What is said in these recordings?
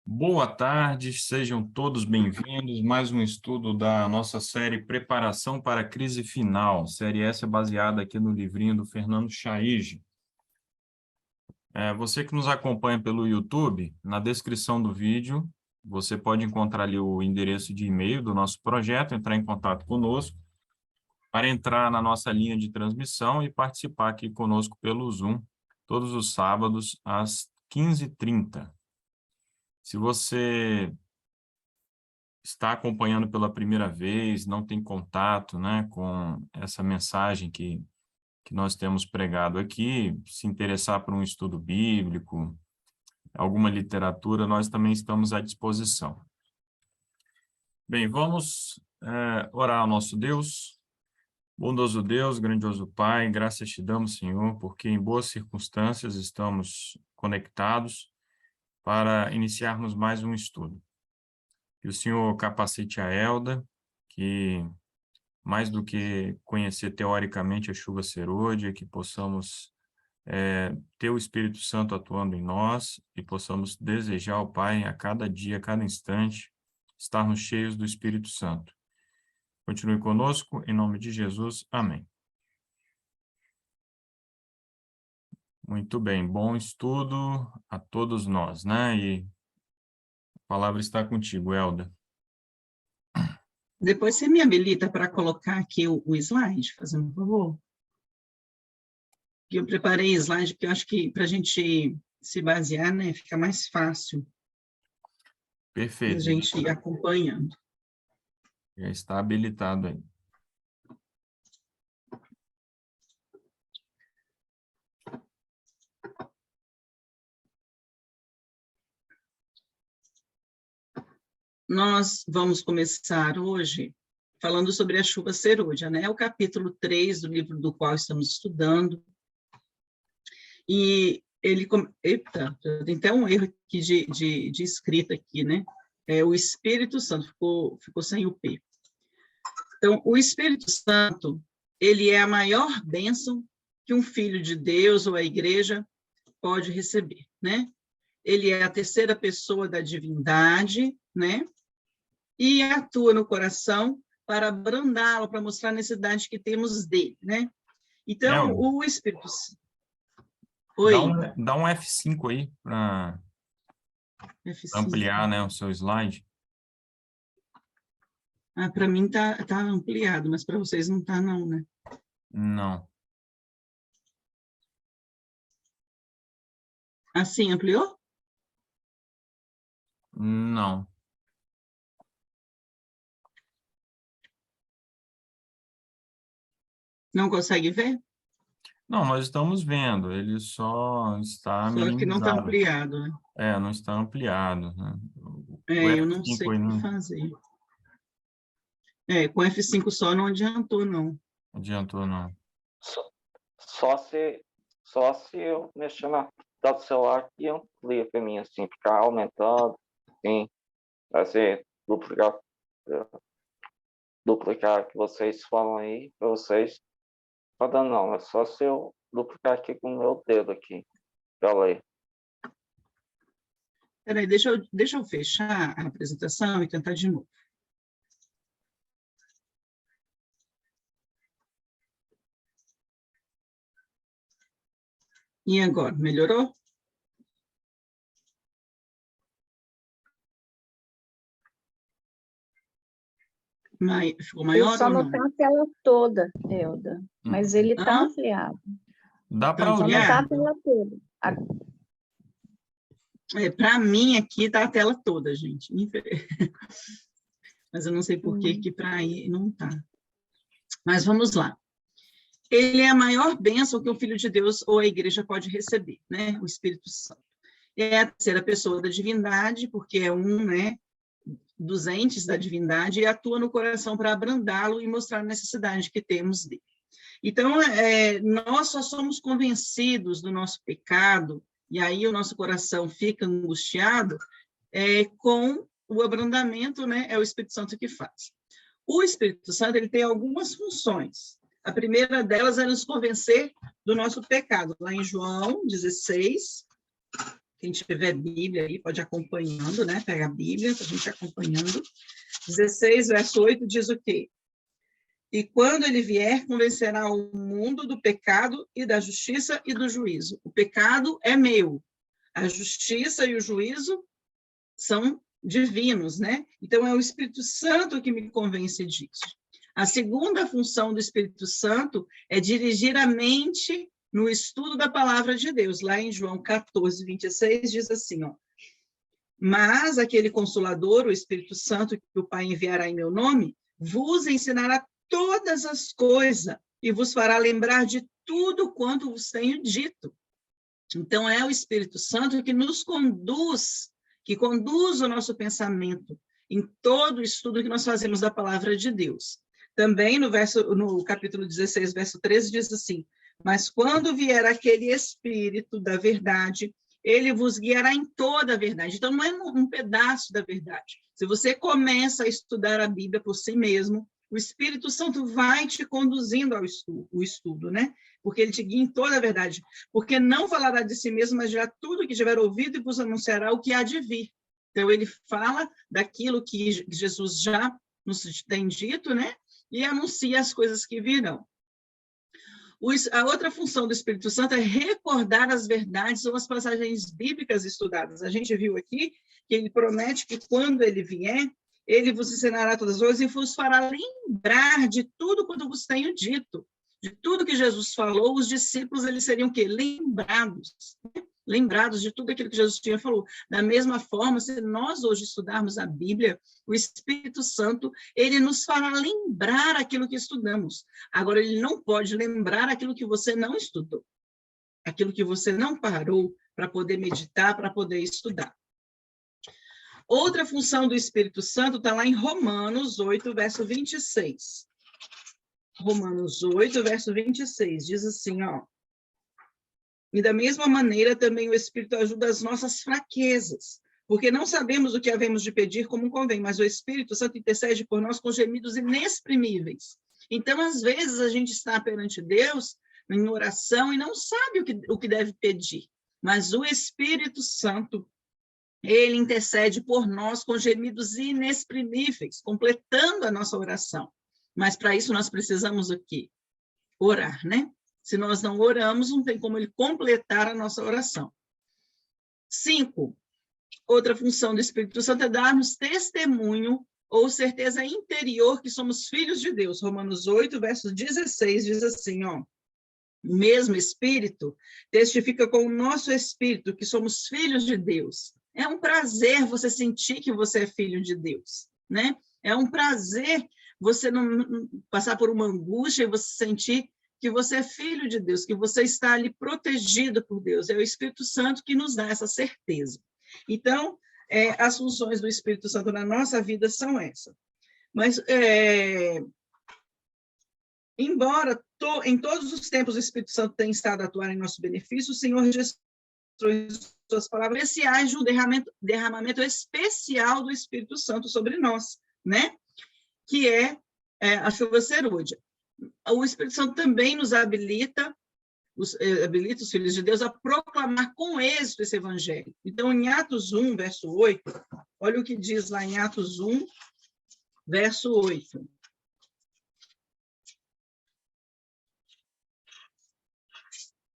Boa tarde, sejam todos bem-vindos. Mais um estudo da nossa série Preparação para a Crise Final. Série essa é baseada aqui no livrinho do Fernando Chaige. Você que nos acompanha pelo YouTube, na descrição do vídeo, você pode encontrar ali o endereço de e-mail do nosso projeto, entrar em contato conosco, para entrar na nossa linha de transmissão e participar aqui conosco pelo Zoom, todos os sábados, às 15h30. Se você está acompanhando pela primeira vez, não tem contato, né, com essa mensagem que nós temos pregado aqui, se interessar por um estudo bíblico, alguma literatura, nós também estamos à disposição. Bem, vamos orar ao nosso Deus. Bondoso Deus, grandioso Pai, graças te damos, Senhor, porque em boas circunstâncias estamos conectados para iniciarmos mais um estudo. Que o Senhor capacite a Elda, que mais do que conhecer teoricamente a chuva serôdia, que possamos ter o Espírito Santo atuando em nós e possamos desejar ao Pai a cada dia, a cada instante, estarmos cheios do Espírito Santo. Continue conosco, em nome de Jesus. Amém. Muito bem, bom estudo a todos nós, né? E a palavra está contigo, Elda. Depois você me habilita para colocar aqui o slide, fazendo um favor? Eu preparei slide, porque eu acho que para a gente se basear, né, fica mais fácil. Perfeito. A gente ir acompanhando. Já está habilitado aí. Nós vamos começar hoje falando sobre a chuva serôdia, né? É o capítulo 3 do livro do qual estamos estudando. E ele... Eita, tem até um erro aqui de escrita aqui, né? O Espírito Santo, ficou sem o P. Então, o Espírito Santo, ele é a maior bênção que um filho de Deus ou a igreja pode receber, né? Ele é a terceira pessoa da divindade, né? E atua no coração para abrandá-lo, para mostrar a necessidade que temos dele, né? Então, o Espírito Santo... Oi. Dá um F5 aí para ampliar, né, o seu slide. Para mim tá ampliado, mas para vocês não tá não, né? Não. Assim, ampliou? Não. Não consegue ver? Não, nós estamos vendo, ele só está Só que não está minimizado. ampliado, né? Não está ampliado, né? O Eu não sei F5 aí o que fazer. Com F5 só não adiantou, não. Adiantou, não. Só se eu mexer na tela do celular e amplia para mim, assim, ficar aumentando, sim. Vai ser duplicar que vocês falam aí, para vocês. Não dá não, é só se eu duplicar aqui com o meu dedo aqui, para ler. Peraí, deixa eu fechar a apresentação e tentar de novo. E agora, melhorou? Ficou maior Eu só ou não não? tá a tela toda, Elda, mas ele está ampliado. Dá para Só não está a tela toda. Para mim aqui está a tela toda, gente. Mas eu não sei por que para aí não está. Mas vamos lá. Ele é a maior bênção que um filho de Deus ou a igreja pode receber, né? O Espírito Santo. É a terceira pessoa da divindade, porque é né, dos entes da divindade, e atua no coração para abrandá-lo e mostrar a necessidade que temos dele. Então, nós só somos convencidos do nosso pecado, e aí o nosso coração fica angustiado, com o abrandamento, né? É o Espírito Santo que faz. O Espírito Santo, ele tem algumas funções. A primeira delas é nos convencer do nosso pecado. Lá em João 16, Quem tiver Bíblia aí pode ir acompanhando, né? Pega a Bíblia, para a gente ir acompanhando. 16, verso 8, diz o quê? E quando ele vier, convencerá o mundo do pecado e da justiça e do juízo. O pecado é meu, a justiça e o juízo são divinos, né? Então, é o Espírito Santo que me convence disso. A segunda função do Espírito Santo é dirigir a mente no estudo da palavra de Deus. Lá em João 14, 26, diz assim, ó, mas aquele Consolador, o Espírito Santo, que o Pai enviará em meu nome, vos ensinará todas as coisas e vos fará lembrar de tudo quanto vos tenho dito. Então, é o Espírito Santo que nos conduz, que conduz o nosso pensamento em todo o estudo que nós fazemos da palavra de Deus. Também no capítulo 16, verso 13, diz assim, mas quando vier aquele Espírito da verdade, ele vos guiará em toda a verdade. Então, não é um pedaço da verdade. Se você começa a estudar a Bíblia por si mesmo, o Espírito Santo vai te conduzindo ao estudo, né? Porque ele te guia em toda a verdade. Porque não falará de si mesmo, mas dirá tudo que tiver ouvido e vos anunciará o que há de vir. Então, ele fala daquilo que Jesus já nos tem dito, né? E anuncia as coisas que virão. A outra função do Espírito Santo é recordar as verdades ou as passagens bíblicas estudadas. A gente viu aqui que ele promete que quando ele vier, ele vos ensinará todas as coisas e vos fará lembrar de tudo quanto vos tenho dito. De tudo que Jesus falou, os discípulos eles seriam o quê? Lembrados. Né? Lembrados de tudo aquilo que Jesus tinha falado. Da mesma forma, se nós hoje estudarmos a Bíblia, o Espírito Santo, ele nos fará lembrar aquilo que estudamos. Agora, ele não pode lembrar aquilo que você não estudou. Aquilo que você não parou para poder meditar, para poder estudar. Outra função do Espírito Santo está lá em Romanos 8, verso 26. Romanos 8, verso 26, diz assim, ó. E da mesma maneira também o Espírito ajuda as nossas fraquezas, porque não sabemos o que havemos de pedir como convém, mas o Espírito Santo intercede por nós com gemidos inexprimíveis. Então, às vezes, a gente está perante Deus em oração e não sabe o que deve pedir, mas o Espírito Santo, ele intercede por nós com gemidos inexprimíveis, completando a nossa oração. Mas para isso nós precisamos o quê? Orar, né? Se nós não oramos, não tem como ele completar a nossa oração. 5. Outra função do Espírito Santo é dar-nos testemunho ou certeza interior que somos filhos de Deus. Romanos 8, verso 16, diz assim, ó. O mesmo Espírito testifica com o nosso Espírito que somos filhos de Deus. É um prazer você sentir que você é filho de Deus, né? É um prazer você não passar por uma angústia e você sentir que você é filho de Deus, que você está ali protegido por Deus. É o Espírito Santo que nos dá essa certeza. Então, as funções do Espírito Santo na nossa vida são essas. Mas, embora em todos os tempos o Espírito Santo tenha estado a atuar em nosso benefício, o Senhor Jesus em suas palavras especiais de um derramamento especial do Espírito Santo sobre nós, né? Que é a chuva serúdia. O Espírito Santo também nos habilita os filhos de Deus a proclamar com êxito esse evangelho. Então, em Atos 1, verso 8, olha o que diz lá em Atos 1, verso 8.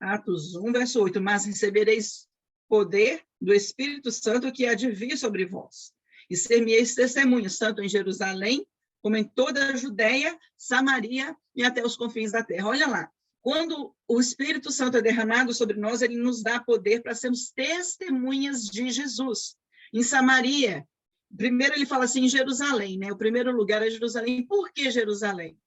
Atos 1, verso 8, mas recebereis poder do Espírito Santo que há de vir sobre vós, e ser-me-eis testemunhas, tanto em Jerusalém, como em toda a Judéia, Samaria e até os confins da terra. Olha lá, quando o Espírito Santo é derramado sobre nós, ele nos dá poder para sermos testemunhas de Jesus. Em Samaria, primeiro ele fala assim, em Jerusalém, né? O primeiro lugar é Jerusalém. Por que Jerusalém?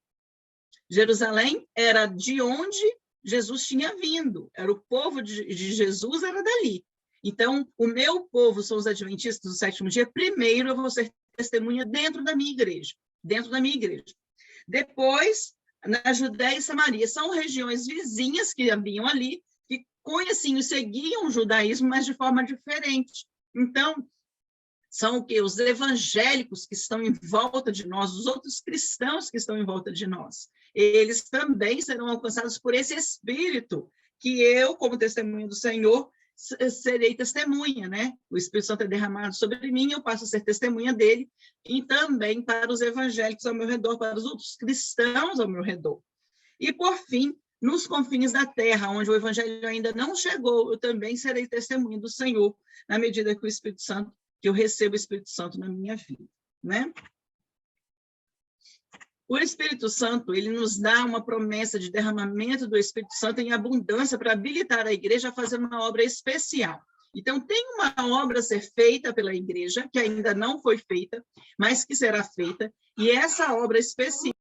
Jerusalém era de onde Jesus tinha vindo, era o povo de Jesus, era dali. Então, o meu povo são os adventistas do sétimo dia, primeiro eu vou ser testemunha dentro da minha igreja. Depois, na Judéia e Samaria, são regiões vizinhas que haviam ali, que conheciam e seguiam o judaísmo, mas de forma diferente. Então, são o quê? Os evangélicos que estão em volta de nós, os outros cristãos que estão em volta de nós. Eles também serão alcançados por esse Espírito que eu, como testemunha do Senhor, serei testemunha, né? O Espírito Santo é derramado sobre mim, eu passo a ser testemunha dele, e também para os evangélicos ao meu redor, para os outros cristãos ao meu redor. E, por fim, nos confins da terra, onde o evangelho ainda não chegou, eu também serei testemunha do Senhor, na medida que o Espírito Santo, que eu recebo o Espírito Santo na minha vida, né? O Espírito Santo, ele nos dá uma promessa de derramamento do Espírito Santo em abundância para habilitar a igreja a fazer uma obra especial. Então, tem uma obra a ser feita pela igreja, que ainda não foi feita, mas que será feita, e essa obra especial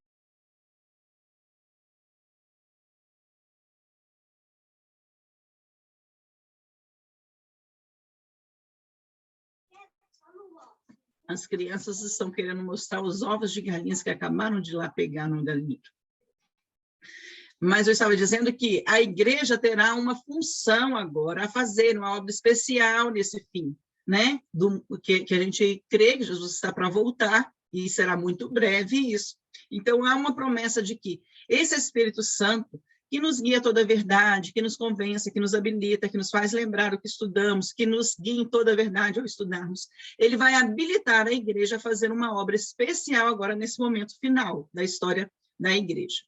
as crianças estão querendo mostrar os ovos de galinhas que acabaram de ir lá pegar no galinheiro. Mas eu estava dizendo que a igreja terá uma função agora a fazer uma obra especial nesse fim, né? Que a gente crê que Jesus está para voltar, e será muito breve isso. Então, há uma promessa de que esse Espírito Santo, que nos guia toda a verdade, que nos convence, que nos habilita, que nos faz lembrar o que estudamos, que nos guia em toda a verdade ao estudarmos, ele vai habilitar a igreja a fazer uma obra especial agora nesse momento final da história da igreja.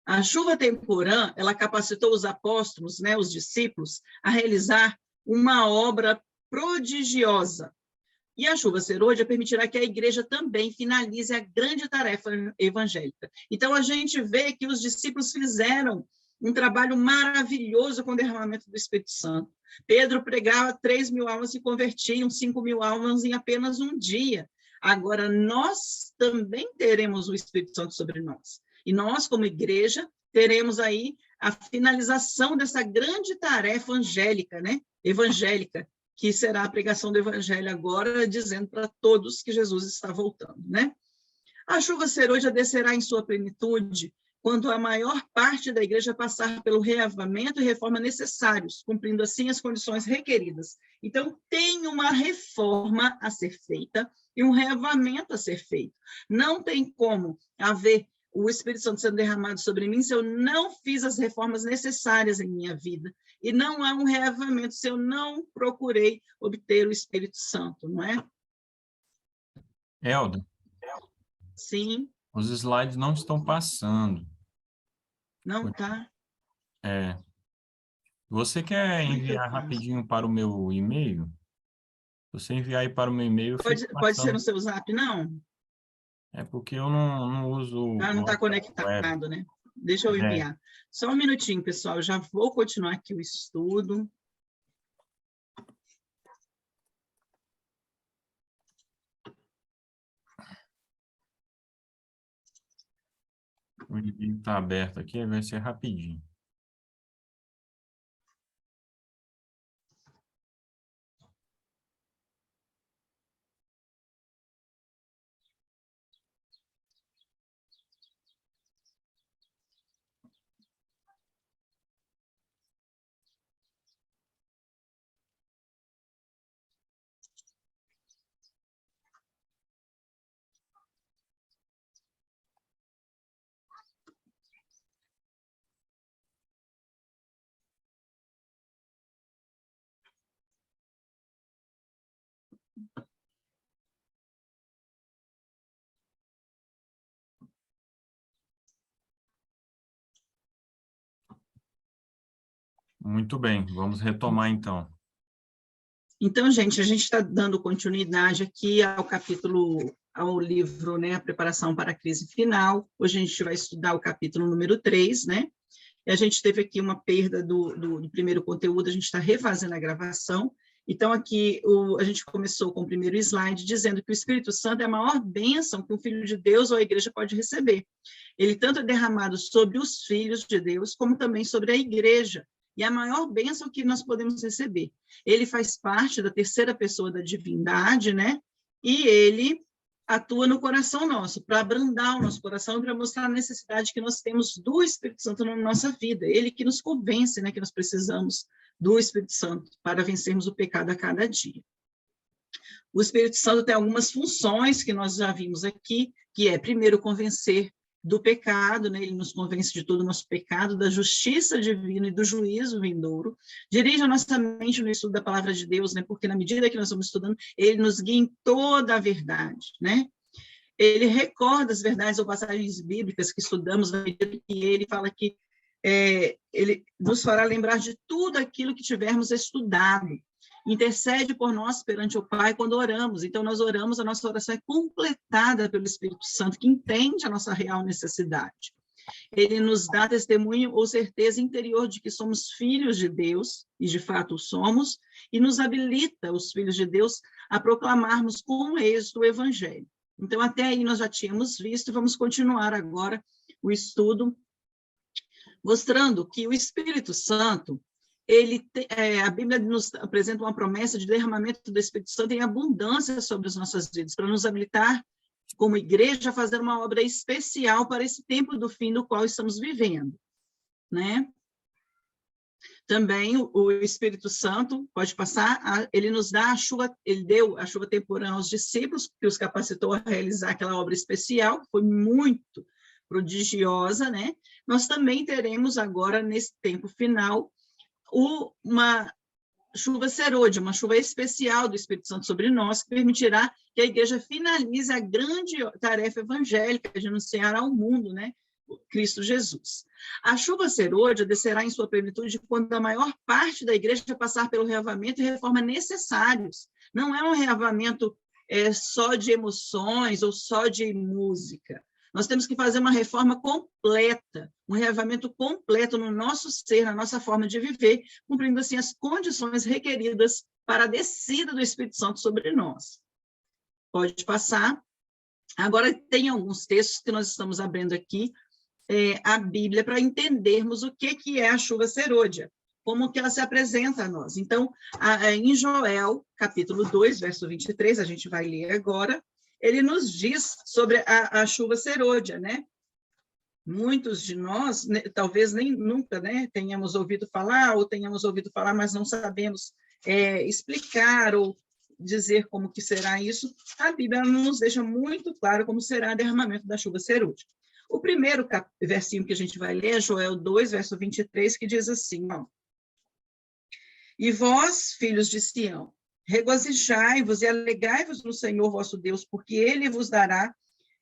A chuva temporã, ela capacitou os apóstolos, né, os discípulos, a realizar uma obra prodigiosa. E a chuva serôdia permitirá que a igreja também finalize a grande tarefa evangélica. Então, a gente vê que os discípulos fizeram um trabalho maravilhoso com o derramamento do Espírito Santo. Pedro pregava 3.000 almas e convertiam 5.000 almas em apenas um dia. Agora, nós também teremos o Espírito Santo sobre nós. E nós, como igreja, teremos aí a finalização dessa grande tarefa angélica, né? Evangélica, que será a pregação do evangelho agora, dizendo para todos que Jesus está voltando, né? A chuva serôdia descerá em sua plenitude quando a maior parte da igreja passar pelo reavivamento e reforma necessários, cumprindo assim as condições requeridas. Então, tem uma reforma a ser feita e um reavivamento a ser feito. Não tem como haver o Espírito Santo sendo derramado sobre mim se eu não fiz as reformas necessárias em minha vida. E não há um reavivamento se eu não procurei obter o Espírito Santo, não é? Elda, Sim. os slides não estão passando. Não está. Você quer enviar rapidinho para o meu e-mail? Se você enviar aí para o meu e-mail, eu fico Pode ser passando. no seu zap, não? É porque eu não uso... Não está conectado, né? Deixa eu enviar. Só um minutinho, pessoal. Eu já vou continuar aqui o estudo. O e-mail está aberto aqui, vai ser rapidinho. Muito bem, vamos retomar então. Então, gente, a gente está dando continuidade aqui ao livro, né, A Preparação para a Crise Final. Hoje a gente vai estudar o capítulo número 3, né? E a gente teve aqui uma perda do primeiro conteúdo, a gente está refazendo a gravação. Então, aqui a gente começou com o primeiro slide, dizendo que o Espírito Santo é a maior bênção que um filho de Deus ou a igreja pode receber. Ele tanto é derramado sobre os filhos de Deus, como também sobre a igreja. E a maior bênção que nós podemos receber. Ele faz parte da terceira pessoa da divindade, né? E ele atua no coração nosso, para abrandar o nosso coração, para mostrar a necessidade que nós temos do Espírito Santo na nossa vida. Ele que nos convence, né, que nós precisamos do Espírito Santo para vencermos o pecado a cada dia. O Espírito Santo tem algumas funções que nós já vimos aqui, que é, primeiro, convencer, do pecado, né? Ele nos convence de todo o nosso pecado, da justiça divina e do juízo vindouro. Dirige a nossa mente no estudo da palavra de Deus, né? Porque na medida que nós vamos estudando, ele nos guia em toda a verdade, né? Ele recorda as verdades ou passagens bíblicas que estudamos, na medida que ele fala que ele nos fará lembrar de tudo aquilo que tivermos estudado. Intercede por nós perante o Pai quando oramos. Então, nós oramos, a nossa oração é completada pelo Espírito Santo, que entende a nossa real necessidade. Ele nos dá testemunho ou certeza interior de que somos filhos de Deus, e de fato somos, e nos habilita, os filhos de Deus, a proclamarmos com êxito o Evangelho. Então, até aí nós já tínhamos visto, vamos continuar agora o estudo, mostrando que o Espírito Santo, a Bíblia nos apresenta uma promessa de derramamento do Espírito Santo em abundância sobre as nossas vidas, para nos habilitar, como igreja, a fazer uma obra especial para esse tempo do fim do qual estamos vivendo, né? Também o Espírito Santo, pode passar, ele nos dá a chuva, ele deu a chuva temporã aos discípulos, que os capacitou a realizar aquela obra especial, que foi muito prodigiosa, né? Nós também teremos agora, nesse tempo final, uma chuva serôdia, uma chuva especial do Espírito Santo sobre nós, que permitirá que a igreja finalize a grande tarefa evangélica de anunciar ao mundo, né, Cristo Jesus. A chuva serôdia descerá em sua plenitude quando a maior parte da igreja passar pelo reavamento e reforma necessários. Não é um reavamento só de emoções ou só de música. Nós temos que fazer uma reforma completa, um reavamento completo no nosso ser, na nossa forma de viver, cumprindo assim as condições requeridas para a descida do Espírito Santo sobre nós. Pode passar. Agora, tem alguns textos que nós estamos abrindo aqui, a Bíblia, para entendermos o que é a chuva serôdia, como que ela se apresenta a nós. Então, em Joel, capítulo 2, verso 23, a gente vai ler agora, ele nos diz sobre a chuva serôdia, né? Muitos de nós, né, talvez nem nunca, né, tenhamos ouvido falar, mas não sabemos explicar ou dizer como que será isso. A Bíblia nos deixa muito claro como será o derramamento da chuva serôdia. O primeiro versinho que a gente vai ler é Joel 2, verso 23, que diz assim, ó, e vós, filhos de Sião, regozijai-vos e alegrai-vos no Senhor vosso Deus, porque ele vos dará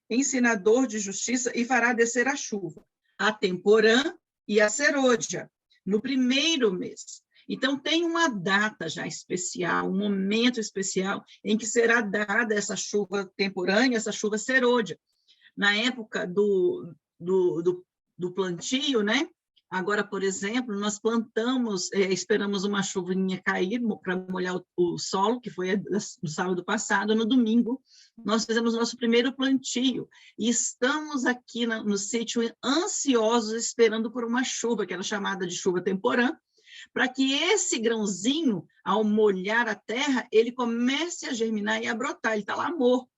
ensinador de justiça e fará descer a chuva, a temporã e a serôdia, no primeiro mês. Então, tem uma data já especial, um momento especial em que será dada essa chuva temporã e essa chuva serôdia. Na época do plantio, né? Agora, por exemplo, nós plantamos, esperamos uma chuvinha cair para molhar o solo, que foi no sábado passado. No domingo, nós fizemos nosso primeiro plantio, e estamos aqui no sítio ansiosos, esperando por uma chuva, que era chamada de chuva temporã, para que esse grãozinho, ao molhar a terra, ele comece a germinar e a brotar. Ele está lá morto,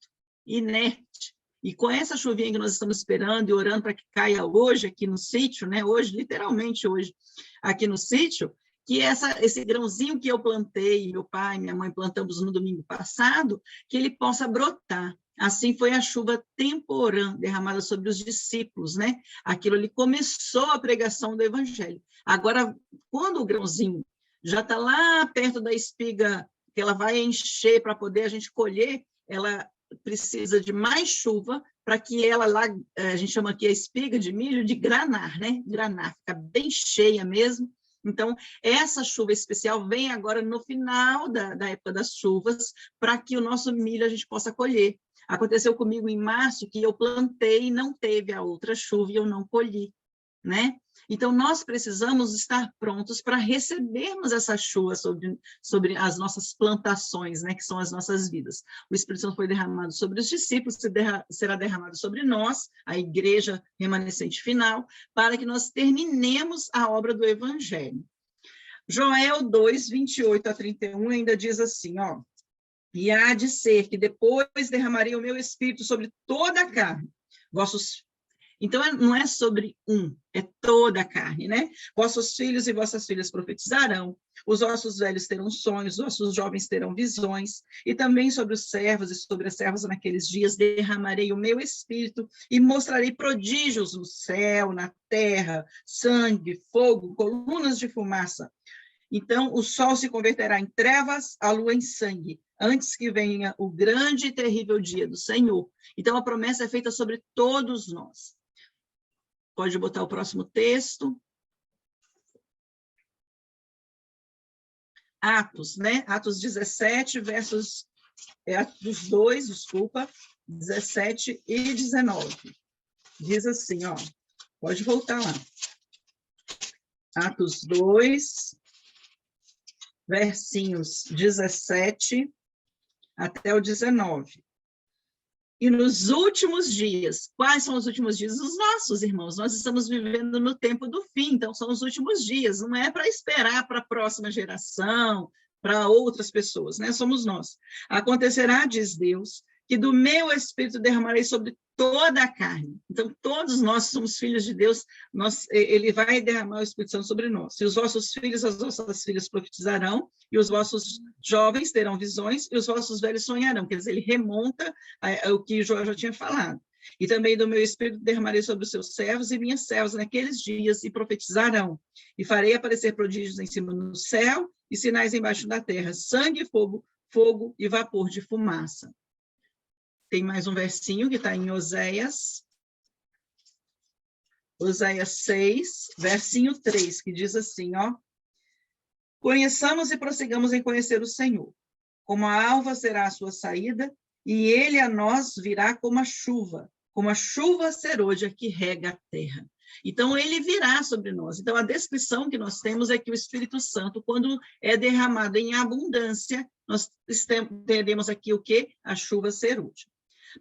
inerte. E com essa chuvinha que nós estamos esperando e orando para que caia hoje aqui no sítio, né? Hoje, literalmente hoje, aqui no sítio, que esse grãozinho que eu plantei, meu pai e minha mãe plantamos no domingo passado, que ele possa brotar. Assim foi a chuva temporã derramada sobre os discípulos, né? Aquilo ali começou a pregação do evangelho. Agora, quando o grãozinho já está lá perto da espiga, que ela vai encher para poder a gente colher, ela precisa de mais chuva para que ela lá, a gente chama aqui a espiga de milho de granar, né? Granar, fica bem cheia mesmo. Então, essa chuva especial vem agora no final da época das chuvas, para que o nosso milho a gente possa colher. Aconteceu comigo em março, que eu plantei e não teve a outra chuva e eu não colhi, né? Então, nós precisamos estar prontos para recebermos essa chuva sobre as nossas plantações, né, que são as nossas vidas. O Espírito Santo foi derramado sobre os discípulos, será derramado sobre nós, a igreja remanescente final, para que nós terminemos a obra do Evangelho. Joel 2, 28 a 31 ainda diz assim, ó, e há de ser que depois derramarei o meu Espírito sobre toda a carne. Então, não é sobre um, é toda a carne, né? Vossos filhos e vossas filhas profetizarão, os vossos velhos terão sonhos, os vossos jovens terão visões, e também sobre os servos e sobre as servas naqueles dias derramarei o meu espírito e mostrarei prodígios no céu, na terra, sangue, fogo, colunas de fumaça. Então, o sol se converterá em trevas, a lua em sangue, antes que venha o grande e terrível dia do Senhor. Então, a promessa é feita sobre todos nós. Pode botar o próximo texto. Atos, né? Atos 17, Atos 2, desculpa, 17 e 19. Diz assim, ó, pode voltar lá. Atos 2, versinhos 17 até o 19. E nos últimos dias, quais são os últimos dias? Os nossos, irmãos, nós estamos vivendo no tempo do fim, então são os últimos dias, não é para esperar para a próxima geração, para outras pessoas, né? Somos nós. Acontecerá, diz Deus, que do meu espírito derramarei sobre toda a carne. Então, todos nós somos filhos de Deus, ele vai derramar o Espírito Santo sobre nós. E os vossos filhos, as vossas filhas profetizarão, e os vossos jovens terão visões, e os vossos velhos sonharão. Quer dizer, ele remonta o que Joel já tinha falado. E também do meu espírito derramarei sobre os seus servos e minhas servas naqueles dias, e profetizarão. E farei aparecer prodígios em cima do céu, e sinais embaixo da terra, sangue, fogo e vapor de fumaça. Tem mais um versinho que está em Oséias 6, versinho 3, que diz assim, ó: conheçamos e prossigamos em conhecer o Senhor. Como a alva será a sua saída, e ele a nós virá como a chuva serôdia que rega a terra. Então, ele virá sobre nós. Então, a descrição que nós temos é que o Espírito Santo, quando é derramado em abundância, nós teremos aqui o quê? A chuva serôdia.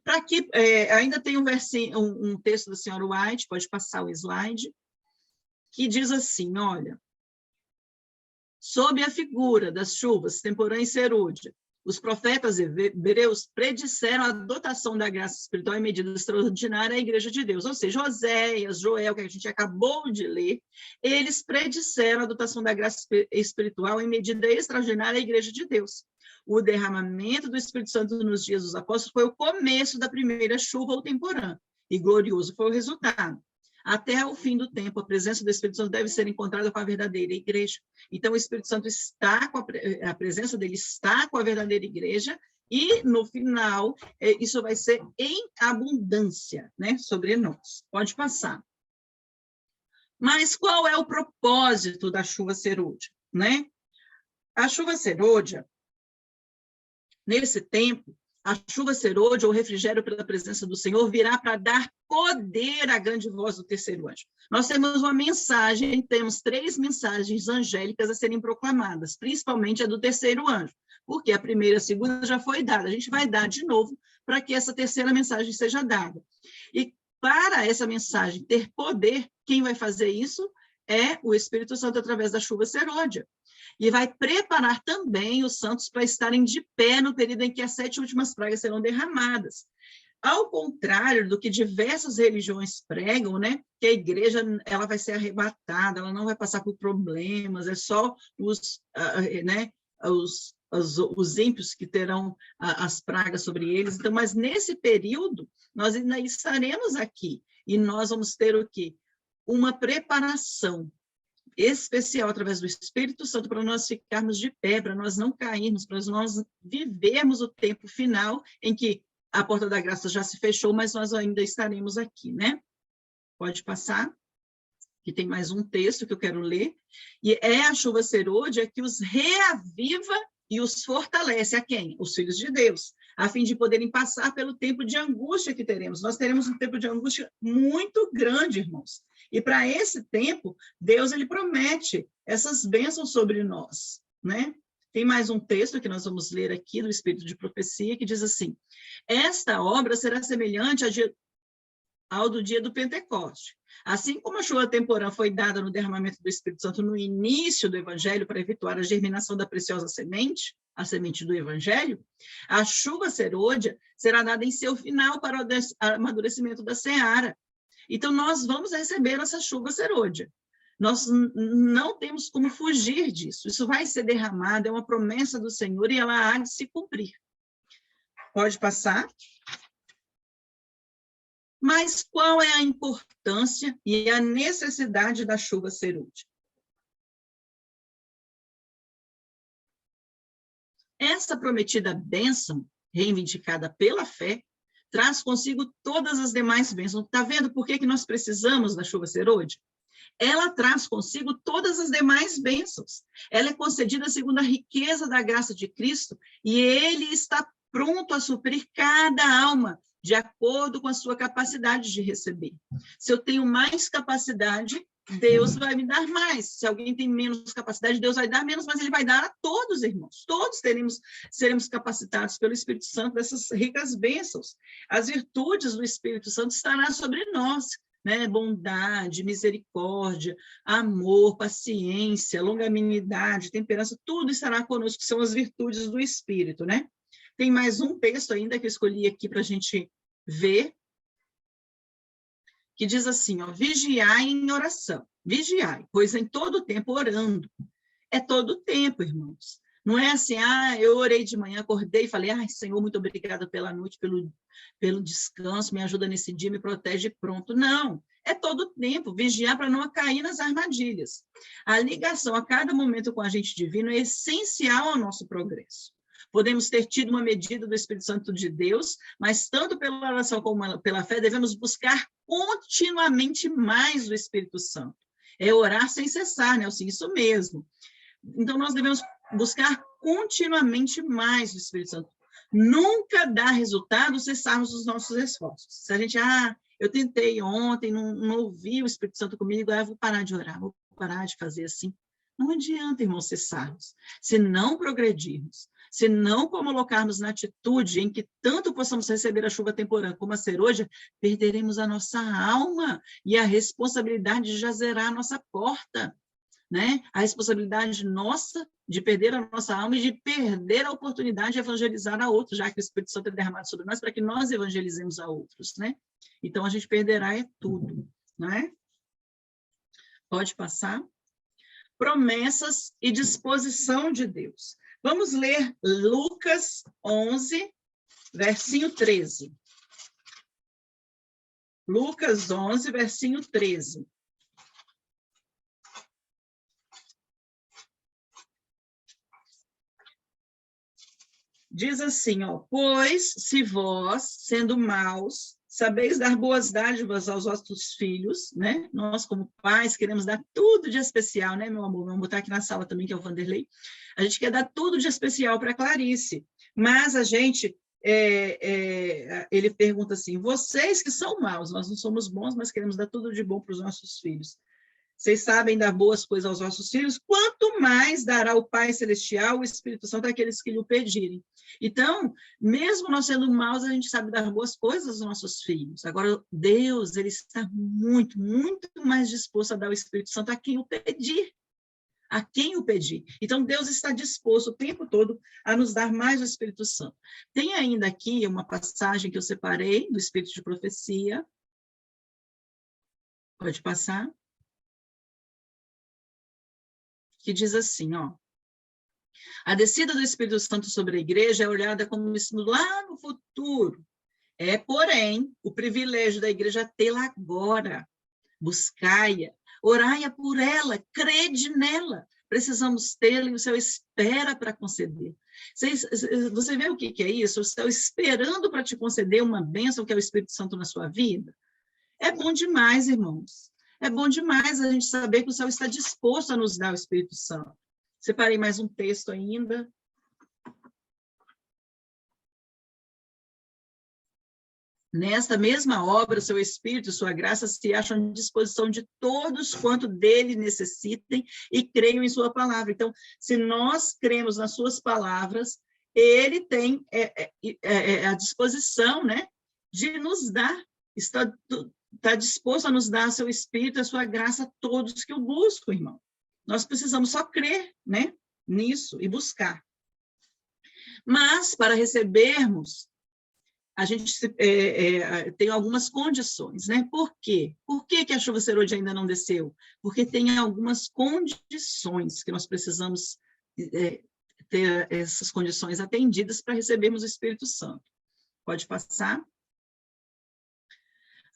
Para que ainda tem um texto da senhora White, pode passar o slide, que diz assim, olha, sob a figura das chuvas temporã e serôdia, os profetas hebreus predisseram a dotação da graça espiritual em medida extraordinária à Igreja de Deus, ou seja, Oséias, Joel, que a gente acabou de ler, eles predisseram a dotação da graça espiritual em medida extraordinária à Igreja de Deus. O derramamento do Espírito Santo nos dias dos apóstolos foi o começo da primeira chuva ou temporã, e glorioso foi o resultado. Até o fim do tempo, a presença do Espírito Santo deve ser encontrada com a verdadeira igreja. Então, o Espírito Santo está com a presença dele está com a verdadeira igreja, e, no final, isso vai ser em abundância, né, sobre nós. Pode passar. Mas qual é o propósito da chuva serôdia, né? A chuva serôdia, nesse tempo, a chuva serôdia, ou refrigério pela presença do Senhor, virá para dar poder à grande voz do terceiro anjo. Nós temos uma mensagem, temos 3 mensagens angélicas a serem proclamadas, principalmente a do terceiro anjo, porque a primeira e a segunda já foi dada. A gente vai dar de novo para que essa terceira mensagem seja dada. E para essa mensagem ter poder, quem vai fazer isso é o Espírito Santo através da chuva serôdia. E vai preparar também os santos para estarem de pé no período em que as 7 últimas pragas serão derramadas. Ao contrário do que diversas religiões pregam, né, que a igreja ela vai ser arrebatada, ela não vai passar por problemas, é só os ímpios que terão as pragas sobre eles. Então, mas nesse período, nós ainda estaremos aqui, e nós vamos ter o quê? Uma preparação especial através do Espírito Santo para nós ficarmos de pé, para nós não cairmos, para nós vivermos o tempo final em que a porta da graça já se fechou, mas nós ainda estaremos aqui, né? Pode passar, que tem mais um texto que eu quero ler, e é a chuva serôdia que os reaviva e os fortalece. A quem? Os filhos de Deus, a fim de poderem passar pelo tempo de angústia que teremos. Nós teremos um tempo de angústia muito grande, irmãos. E para esse tempo, Deus ele promete essas bênçãos sobre nós, né? Tem mais um texto que nós vamos ler aqui do Espírito de Profecia, que diz assim: esta obra será semelhante ao do dia do Pentecoste. Assim como a chuva temporã foi dada no derramamento do Espírito Santo no início do Evangelho para efetuar a germinação da preciosa semente, a semente do Evangelho, a chuva serôdia será dada em seu final para o amadurecimento da seara. Então, nós vamos receber essa chuva serôdia. Nós não temos como fugir disso. Isso vai ser derramado, é uma promessa do Senhor e ela há de se cumprir. Pode passar. Mas qual é a importância e a necessidade da chuva serôdia? Essa prometida bênção, reivindicada pela fé, traz consigo todas as demais bênçãos. Está vendo por que nós precisamos da chuva serôdia? Ela traz consigo todas as demais bênçãos. Ela é concedida segundo a riqueza da graça de Cristo e ele está pronto a suprir cada alma de acordo com a sua capacidade de receber. Se eu tenho mais capacidade, Deus vai me dar mais. Se alguém tem menos capacidade, Deus vai dar menos, mas ele vai dar a todos, irmãos. Todos seremos capacitados pelo Espírito Santo dessas ricas bênçãos. As virtudes do Espírito Santo estarão sobre nós, né? Bondade, misericórdia, amor, paciência, longanimidade, temperança, tudo estará conosco, que são as virtudes do Espírito, né? Tem mais um texto ainda que eu escolhi aqui para a gente ver, que diz assim, ó, vigiai em oração. Vigiai, pois em todo tempo orando. É todo tempo, irmãos. Não é assim, eu orei de manhã, acordei e falei, Senhor, muito obrigada pela noite, pelo descanso, me ajuda nesse dia, me protege, pronto. Não, é todo tempo, vigiar para não cair nas armadilhas. A ligação a cada momento com a agente divino é essencial ao nosso progresso. Podemos ter tido uma medida do Espírito Santo de Deus, mas tanto pela oração como pela fé, devemos buscar continuamente mais do Espírito Santo. É orar sem cessar, Nelson, isso mesmo. Então, nós devemos buscar continuamente mais do Espírito Santo. Nunca dá resultado cessarmos os nossos esforços. Se a gente, eu tentei ontem, não ouvi o Espírito Santo comigo, eu vou parar de orar, vou parar de fazer assim. Não adianta, irmãos, cessarmos. Se não progredirmos, se não colocarmos na atitude em que tanto possamos receber a chuva temporã como a serôdia, perderemos a nossa alma e a responsabilidade já zerar a nossa porta, né? A responsabilidade nossa de perder a nossa alma e de perder a oportunidade de evangelizar a outros, já que o Espírito Santo é derramado sobre nós para que nós evangelizemos a outros, né? Então, a gente perderá tudo, né? Pode passar. Promessas e disposição de Deus. Vamos ler Lucas 11, versinho 13. Lucas 11, versinho 13. Diz assim, pois se vós, sendo maus, sabeis dar boas dádivas aos vossos filhos, né? Nós, como pais, queremos dar tudo de especial, né, meu amor? Vamos botar aqui na sala também, que é o Vanderlei. A gente quer dar tudo de especial para a Clarice, mas a gente, ele pergunta assim, vocês que são maus, nós não somos bons, mas queremos dar tudo de bom para os nossos filhos. Vocês sabem dar boas coisas aos vossos filhos, quanto mais dará o Pai Celestial, o Espírito Santo, àqueles que lhe o pedirem. Então, mesmo nós sendo maus, a gente sabe dar boas coisas aos nossos filhos. Agora, Deus, ele está muito, muito mais disposto a dar o Espírito Santo a quem o pedir. A quem o pedir. Então, Deus está disposto o tempo todo a nos dar mais o Espírito Santo. Tem ainda aqui uma passagem que eu separei do Espírito de Profecia. Pode passar. Que diz assim, a descida do Espírito Santo sobre a igreja é olhada como isso lá no futuro. Porém, o privilégio da igreja tê-la agora. Buscai-a, orai-a por ela, crede nela. Precisamos tê-la e o céu espera para conceder. Você vê o que é isso? O céu esperando para te conceder uma bênção que é o Espírito Santo na sua vida? É bom demais, irmãos. É bom demais a gente saber que o céu está disposto a nos dar o Espírito Santo. Separei mais um texto ainda. Nesta mesma obra, o seu Espírito e sua graça se acham à disposição de todos quanto dele necessitem e creiam em sua palavra. Então, se nós cremos nas suas palavras, ele tem a disposição, né, de nos dar, está disposto a nos dar seu Espírito, a sua graça a todos que o buscam, irmão. Nós precisamos só crer, né, nisso e buscar. Mas, para recebermos a gente tem algumas condições, né? Por quê? Por que que a chuva serôdia ainda não desceu? Porque tem algumas condições que nós precisamos ter essas condições atendidas para recebermos o Espírito Santo. Pode passar?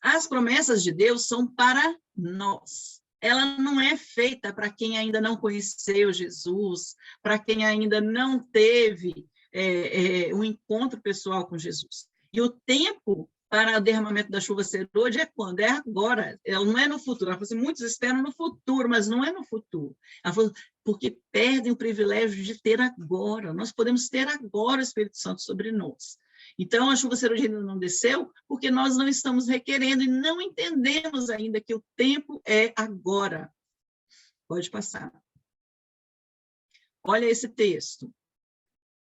As promessas de Deus são para nós. Ela não é feita para quem ainda não conheceu Jesus, para quem ainda não teve um encontro pessoal com Jesus. E o tempo para o derramamento da chuva serôdia é quando? É agora. Ela não é no futuro. Ela falou assim, muitos esperam no futuro, mas não é no futuro. Ela falou, porque perdem o privilégio de ter agora. Nós podemos ter agora o Espírito Santo sobre nós. Então, a chuva serôdia ainda não desceu porque nós não estamos requerendo e não entendemos ainda que o tempo é agora. Pode passar. Olha esse texto.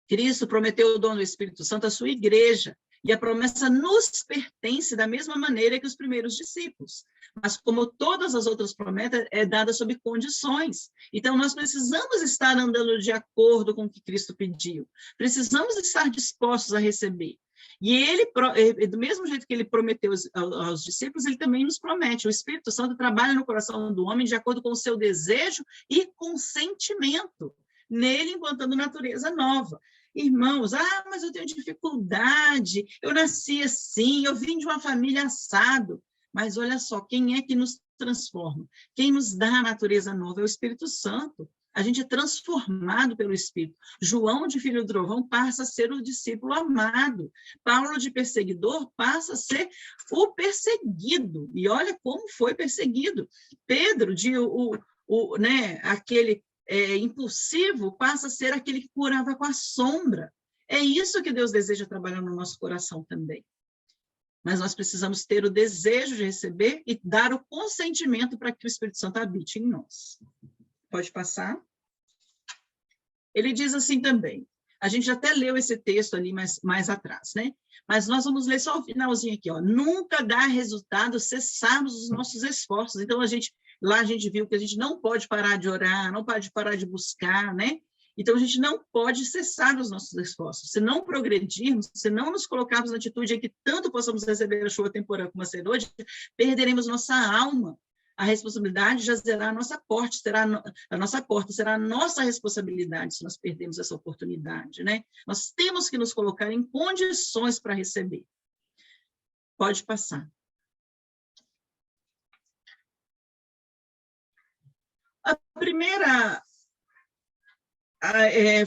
Cristo prometeu o dom do Espírito Santo à sua igreja, e a promessa nos pertence da mesma maneira que os primeiros discípulos. Mas, como todas as outras promessas, é dada sob condições. Então, nós precisamos estar andando de acordo com o que Cristo pediu. Precisamos estar dispostos a receber. E ele, do mesmo jeito que ele prometeu aos discípulos, ele também nos promete. O Espírito Santo trabalha no coração do homem de acordo com o seu desejo e consentimento, nele implantando natureza nova. Irmãos, mas eu tenho dificuldade, eu nasci assim, eu vim de uma família assado. Mas olha só, quem é que nos transforma? Quem nos dá a natureza nova é o Espírito Santo. A gente é transformado pelo Espírito. João, de filho do trovão, passa a ser o discípulo amado. Paulo, de perseguidor, passa a ser o perseguido. E olha como foi perseguido. Pedro, aquele impulsivo, passa a ser aquele que curava com a sombra. É isso que Deus deseja trabalhar no nosso coração também. Mas nós precisamos ter o desejo de receber e dar o consentimento para que o Espírito Santo habite em nós. Pode passar? Ele diz assim também, a gente até leu esse texto ali mais atrás, né? Mas nós vamos ler só o finalzinho aqui, ó. Nunca dá resultado cessarmos os nossos esforços. Então, lá a gente viu que a gente não pode parar de orar, não pode parar de buscar, né? Então, a gente não pode cessar os nossos esforços. Se não progredirmos, se não nos colocarmos na atitude em que tanto possamos receber a chuva temporal como a serôdia, perderemos nossa alma. A responsabilidade já será a nossa porta, será a nossa responsabilidade se nós perdermos essa oportunidade, né? Nós temos que nos colocar em condições para receber. Pode passar. A primeira,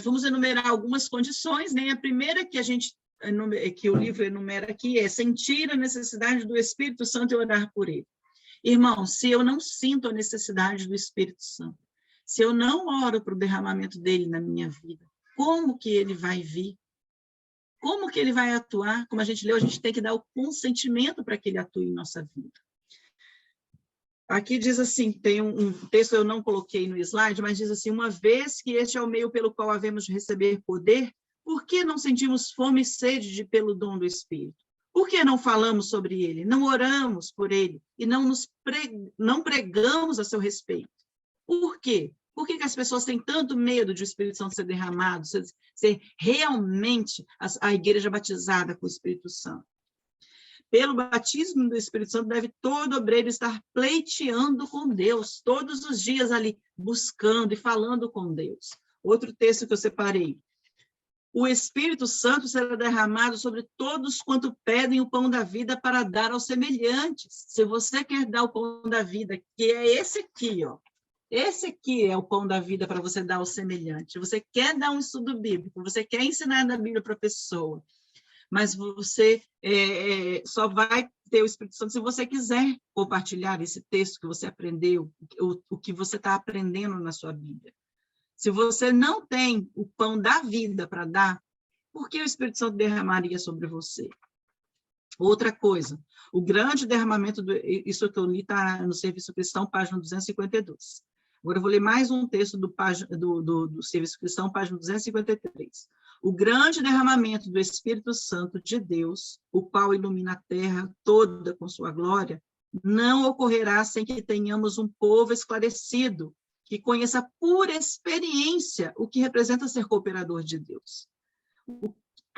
vamos enumerar algumas condições, né? A primeira que o livro enumera aqui é sentir a necessidade do Espírito Santo e orar por ele. Irmão, se eu não sinto a necessidade do Espírito Santo, se eu não oro para o derramamento dele na minha vida, como que ele vai vir? Como que ele vai atuar? Como a gente leu, a gente tem que dar o consentimento para que ele atue em nossa vida. Aqui diz assim, tem um texto eu não coloquei no slide, mas diz assim, uma vez que este é o meio pelo qual havemos de receber poder, por que não sentimos fome e sede pelo dom do Espírito? Por que não falamos sobre ele, não oramos por ele e não pregamos a seu respeito? Por quê? Por que as pessoas têm tanto medo de o Espírito Santo ser derramado, ser realmente a igreja batizada com o Espírito Santo? Pelo batismo do Espírito Santo, deve todo obreiro estar pleiteando com Deus, todos os dias ali, buscando e falando com Deus. Outro texto que eu separei. O Espírito Santo será derramado sobre todos quanto pedem o pão da vida para dar aos semelhantes. Se você quer dar o pão da vida, que é esse aqui, ó. Esse aqui é o pão da vida para você dar ao semelhante. Você quer dar um estudo bíblico, você quer ensinar da Bíblia para a pessoa, mas você só vai ter o Espírito Santo se você quiser compartilhar esse texto que você aprendeu, o que você está aprendendo na sua Bíblia. Se você não tem o pão da vida para dar, por que o Espírito Santo derramaria sobre você? Outra coisa, o grande derramamento, isso que eu li está no Serviço Cristão, página 252. Agora eu vou ler mais um texto do Serviço Cristão, página 253. O grande derramamento do Espírito Santo de Deus, o qual ilumina a terra toda com sua glória, não ocorrerá sem que tenhamos um povo esclarecido, que conheça por experiência o que representa ser cooperador de Deus.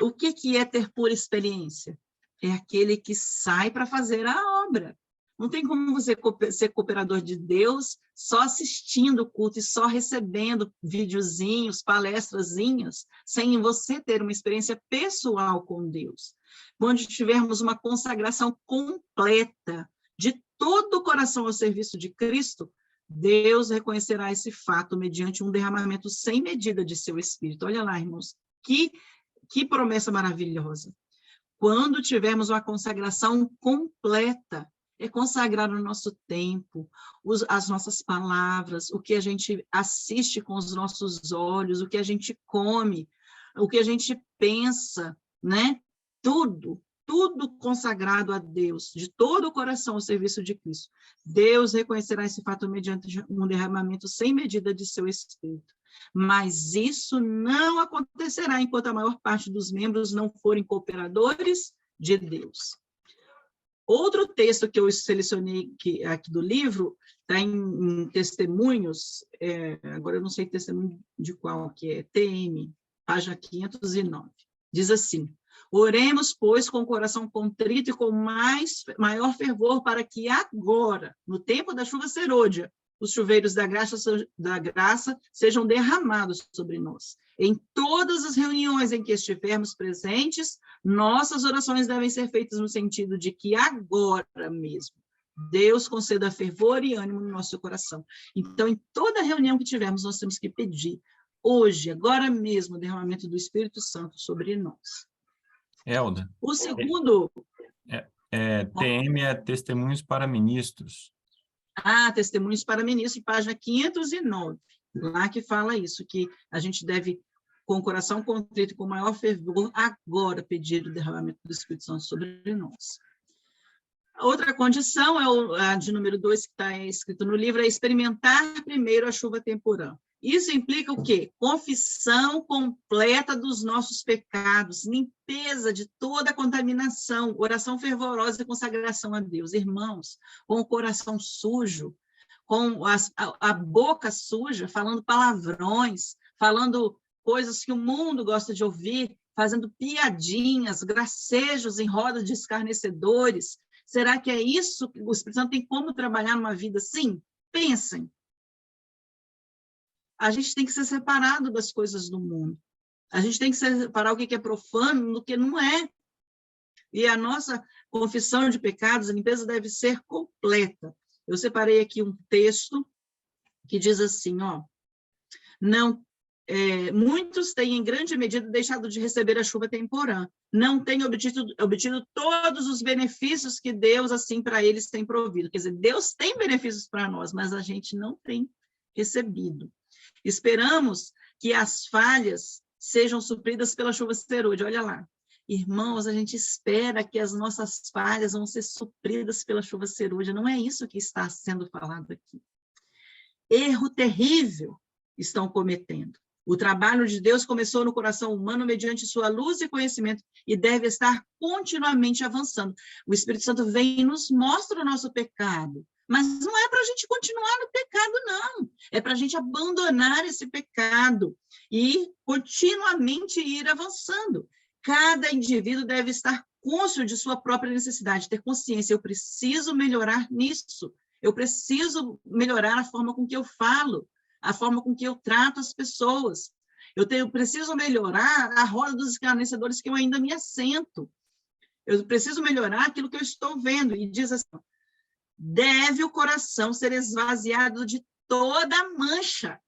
O que é ter por experiência? é aquele que sai para fazer a obra. Não tem como você ser cooperador de Deus só assistindo o culto e só recebendo videozinhos, palestrazinhas, sem você ter uma experiência pessoal com Deus. Quando tivermos uma consagração completa de todo o coração ao serviço de Cristo, Deus reconhecerá esse fato mediante um derramamento sem medida de seu Espírito. Olha lá, irmãos, que promessa maravilhosa. Quando tivermos uma consagração completa, é consagrar o nosso tempo, as nossas palavras, o que a gente assiste com os nossos olhos, o que a gente come, o que a gente pensa, né? Tudo consagrado a Deus, de todo o coração ao serviço de Cristo. Deus reconhecerá esse fato mediante um derramamento sem medida de seu Espírito. Mas isso não acontecerá enquanto a maior parte dos membros não forem cooperadores de Deus. Outro texto que eu selecionei aqui do livro está em Testemunhos, agora eu não sei testemunho de qual que é, TM, página 509. Diz assim: oremos, pois, com o coração contrito e com maior fervor, para que agora, no tempo da chuva serôdia, os chuveiros da graça sejam derramados sobre nós. Em todas as reuniões em que estivermos presentes, nossas orações devem ser feitas no sentido de que agora mesmo Deus conceda fervor e ânimo no nosso coração. Então, em toda reunião que tivermos, nós temos que pedir, hoje, agora mesmo, o derramamento do Espírito Santo sobre nós. Elda. O segundo... TM é Testemunhos para Ministros. Testemunhos para Ministros, página 509, lá que fala isso, que a gente deve, com o coração contrito e com maior fervor, agora pedir o derramamento do Espírito Santo sobre nós. A outra condição, a de número 2, que está escrito no livro, é experimentar primeiro a chuva temporã. Isso implica o quê? Confissão completa dos nossos pecados, limpeza de toda a contaminação, oração fervorosa e consagração a Deus. Irmãos, com o coração sujo, com a boca suja, falando palavrões, falando coisas que o mundo gosta de ouvir, fazendo piadinhas, gracejos em rodas de escarnecedores. Será que é isso que o Espírito Santo tem como trabalhar numa vida assim? Pensem. A gente tem que ser separado das coisas do mundo. A gente tem que separar o que é profano do que não é. E a nossa confissão de pecados, a limpeza deve ser completa. Eu separei aqui um texto que diz assim, muitos têm, em grande medida, deixado de receber a chuva temporã. Não têm obtido todos os benefícios que Deus, assim, para eles tem provido. Quer dizer, Deus tem benefícios para nós, mas a gente não tem recebido. Esperamos que as falhas sejam supridas pela chuva serôdia. Olha lá. Irmãos, a gente espera que as nossas falhas vão ser supridas pela chuva serôdia. Não é isso que está sendo falado aqui. Erro terrível estão cometendo. O trabalho de Deus começou no coração humano mediante sua luz e conhecimento e deve estar continuamente avançando. O Espírito Santo vem e nos mostra o nosso pecado. Mas não é para a gente continuar no pecado, não. É para a gente abandonar esse pecado e continuamente ir avançando. Cada indivíduo deve estar cônscio de sua própria necessidade, ter consciência. Eu preciso melhorar nisso. Eu preciso melhorar a forma com que eu falo, a forma com que eu trato as pessoas. Eu preciso melhorar a roda dos escarnecedores que eu ainda me assento. Eu preciso melhorar aquilo que eu estou vendo. E diz assim, deve o coração ser esvaziado de toda mancha.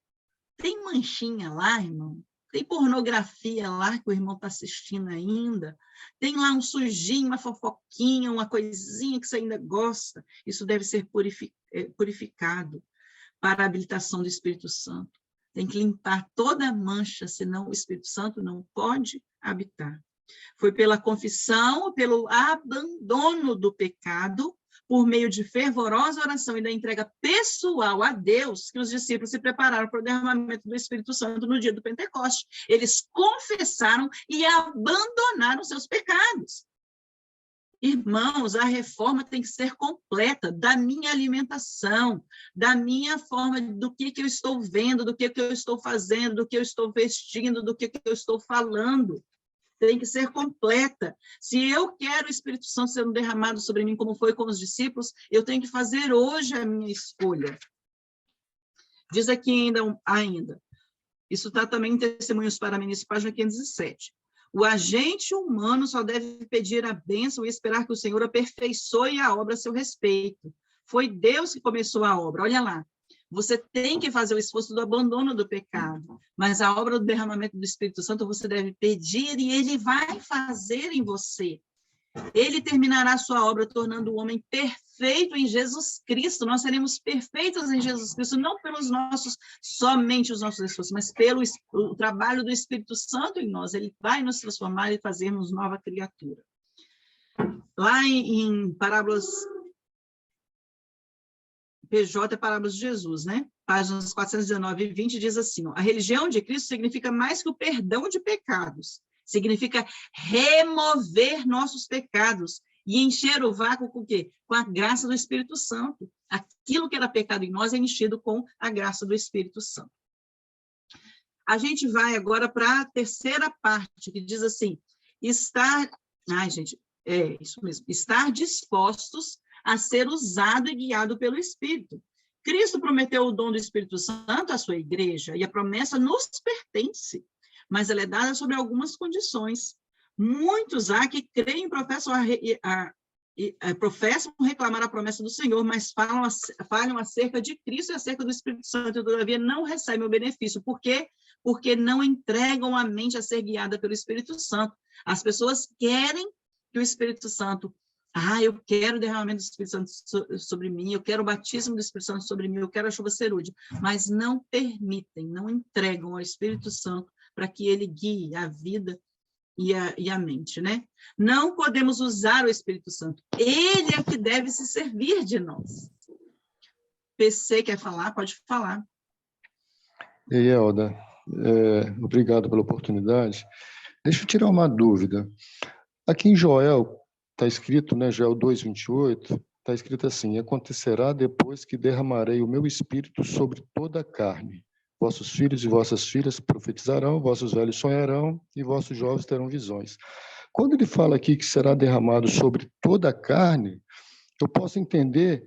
Tem manchinha lá, irmão? Tem pornografia lá que o irmão está assistindo ainda? Tem lá um sujinho, uma fofoquinha, uma coisinha que você ainda gosta? Isso deve ser purificado para a habilitação do Espírito Santo. Tem que limpar toda a mancha, senão o Espírito Santo não pode habitar. Foi pela confissão, pelo abandono do pecado, por meio de fervorosa oração e da entrega pessoal a Deus, que os discípulos se prepararam para o derramamento do Espírito Santo no dia do Pentecoste. Eles confessaram e abandonaram seus pecados. Irmãos, a reforma tem que ser completa da minha alimentação, da minha forma, do que eu estou vendo, do que eu estou fazendo, do que eu estou vestindo, do que eu estou falando. tem que ser completa. Se eu quero o Espírito Santo sendo derramado sobre mim, como foi com os discípulos, eu tenho que fazer hoje a minha escolha. Diz aqui ainda. Isso está também em Testemunhos para Ministros, página 507. O agente humano só deve pedir a bênção e esperar que o Senhor aperfeiçoe a obra a seu respeito. Foi Deus que começou a obra. Olha lá. Você tem que fazer o esforço do abandono do pecado, mas a obra do derramamento do Espírito Santo você deve pedir e ele vai fazer em você. Ele terminará a sua obra tornando o homem perfeito em Jesus Cristo. Nós seremos perfeitos em Jesus Cristo, não somente os nossos esforços, mas pelo o trabalho do Espírito Santo em nós. Ele vai nos transformar e fazermos nova criatura. Lá em Parábolas, PJ, Parábolas de Jesus, né? Páginas 419 e 20, diz assim, ó, a religião de Cristo significa mais que o perdão de pecados. Significa remover nossos pecados e encher o vácuo com o quê? Com a graça do Espírito Santo. Aquilo que era pecado em nós é enchido com a graça do Espírito Santo. A gente vai agora para a terceira parte, que diz assim, estar dispostos a ser usado e guiado pelo Espírito. Cristo prometeu o dom do Espírito Santo à sua igreja, e a promessa nos pertence, mas ela é dada sob algumas condições. Muitos há que creem e professam reclamar a promessa do Senhor, mas falam acerca de Cristo e acerca do Espírito Santo, e todavia não recebem o benefício. Por quê? Porque não entregam a mente a ser guiada pelo Espírito Santo. As pessoas querem que o Espírito Santo... eu quero o derramamento do Espírito Santo sobre mim, eu quero o batismo do Espírito Santo sobre mim, eu quero a chuva serúdia, mas não permitem, não entregam ao Espírito Santo para que ele guie a vida e a mente, né? Não podemos usar o Espírito Santo. Ele é que deve se servir de nós. PC quer falar? Pode falar. E aí, Elda, obrigado pela oportunidade. Deixa eu tirar uma dúvida. Aqui em Joel, está escrito, né, Joel 2:28, está escrito assim, acontecerá depois que derramarei o meu espírito sobre toda a carne. Vossos filhos e vossas filhas profetizarão, vossos velhos sonharão e vossos jovens terão visões. Quando ele fala aqui que será derramado sobre toda a carne, eu posso entender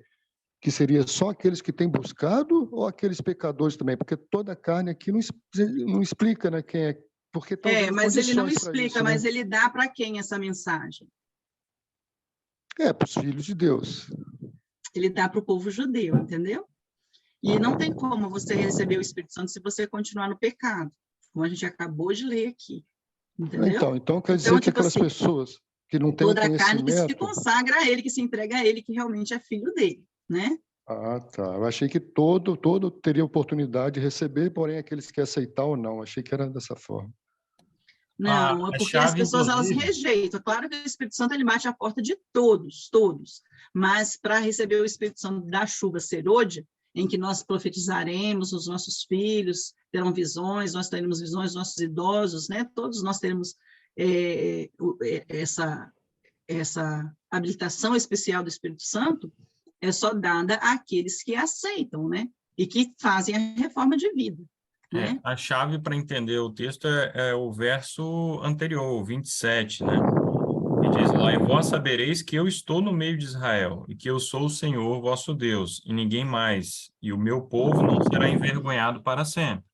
que seria só aqueles que têm buscado ou aqueles pecadores também? Porque toda a carne aqui não explica, né, quem é. Porque mas ele não explica, isso, mas ele dá para quem essa mensagem? Para os filhos de Deus. Ele dá para o povo judeu, entendeu? E não tem como você receber o Espírito Santo se você continuar no pecado, como a gente acabou de ler aqui, entendeu? Então quer dizer que aquelas pessoas que não têm o conhecimento... Toda a carne que se consagra a ele, que se entrega a ele, que realmente é filho dele, né? Ah, tá. Eu achei que todo teria oportunidade de receber, porém aqueles que aceitar ou não. Achei que era dessa forma. Não, é porque as pessoas elas rejeitam. Claro que o Espírito Santo ele bate a porta de todos, mas para receber o Espírito Santo da chuva serôdia, em que nós profetizaremos, os nossos filhos terão visões, nós teremos visões, nossos idosos, né? Todos nós teremos essa habilitação especial do Espírito Santo, é só dada àqueles que aceitam, né? E que fazem a reforma de vida. Né? A chave para entender o texto é o verso anterior, o 27, né? Que diz lá, e vós sabereis que eu estou no meio de Israel, e que eu sou o Senhor vosso Deus, e ninguém mais, e o meu povo não será envergonhado para sempre.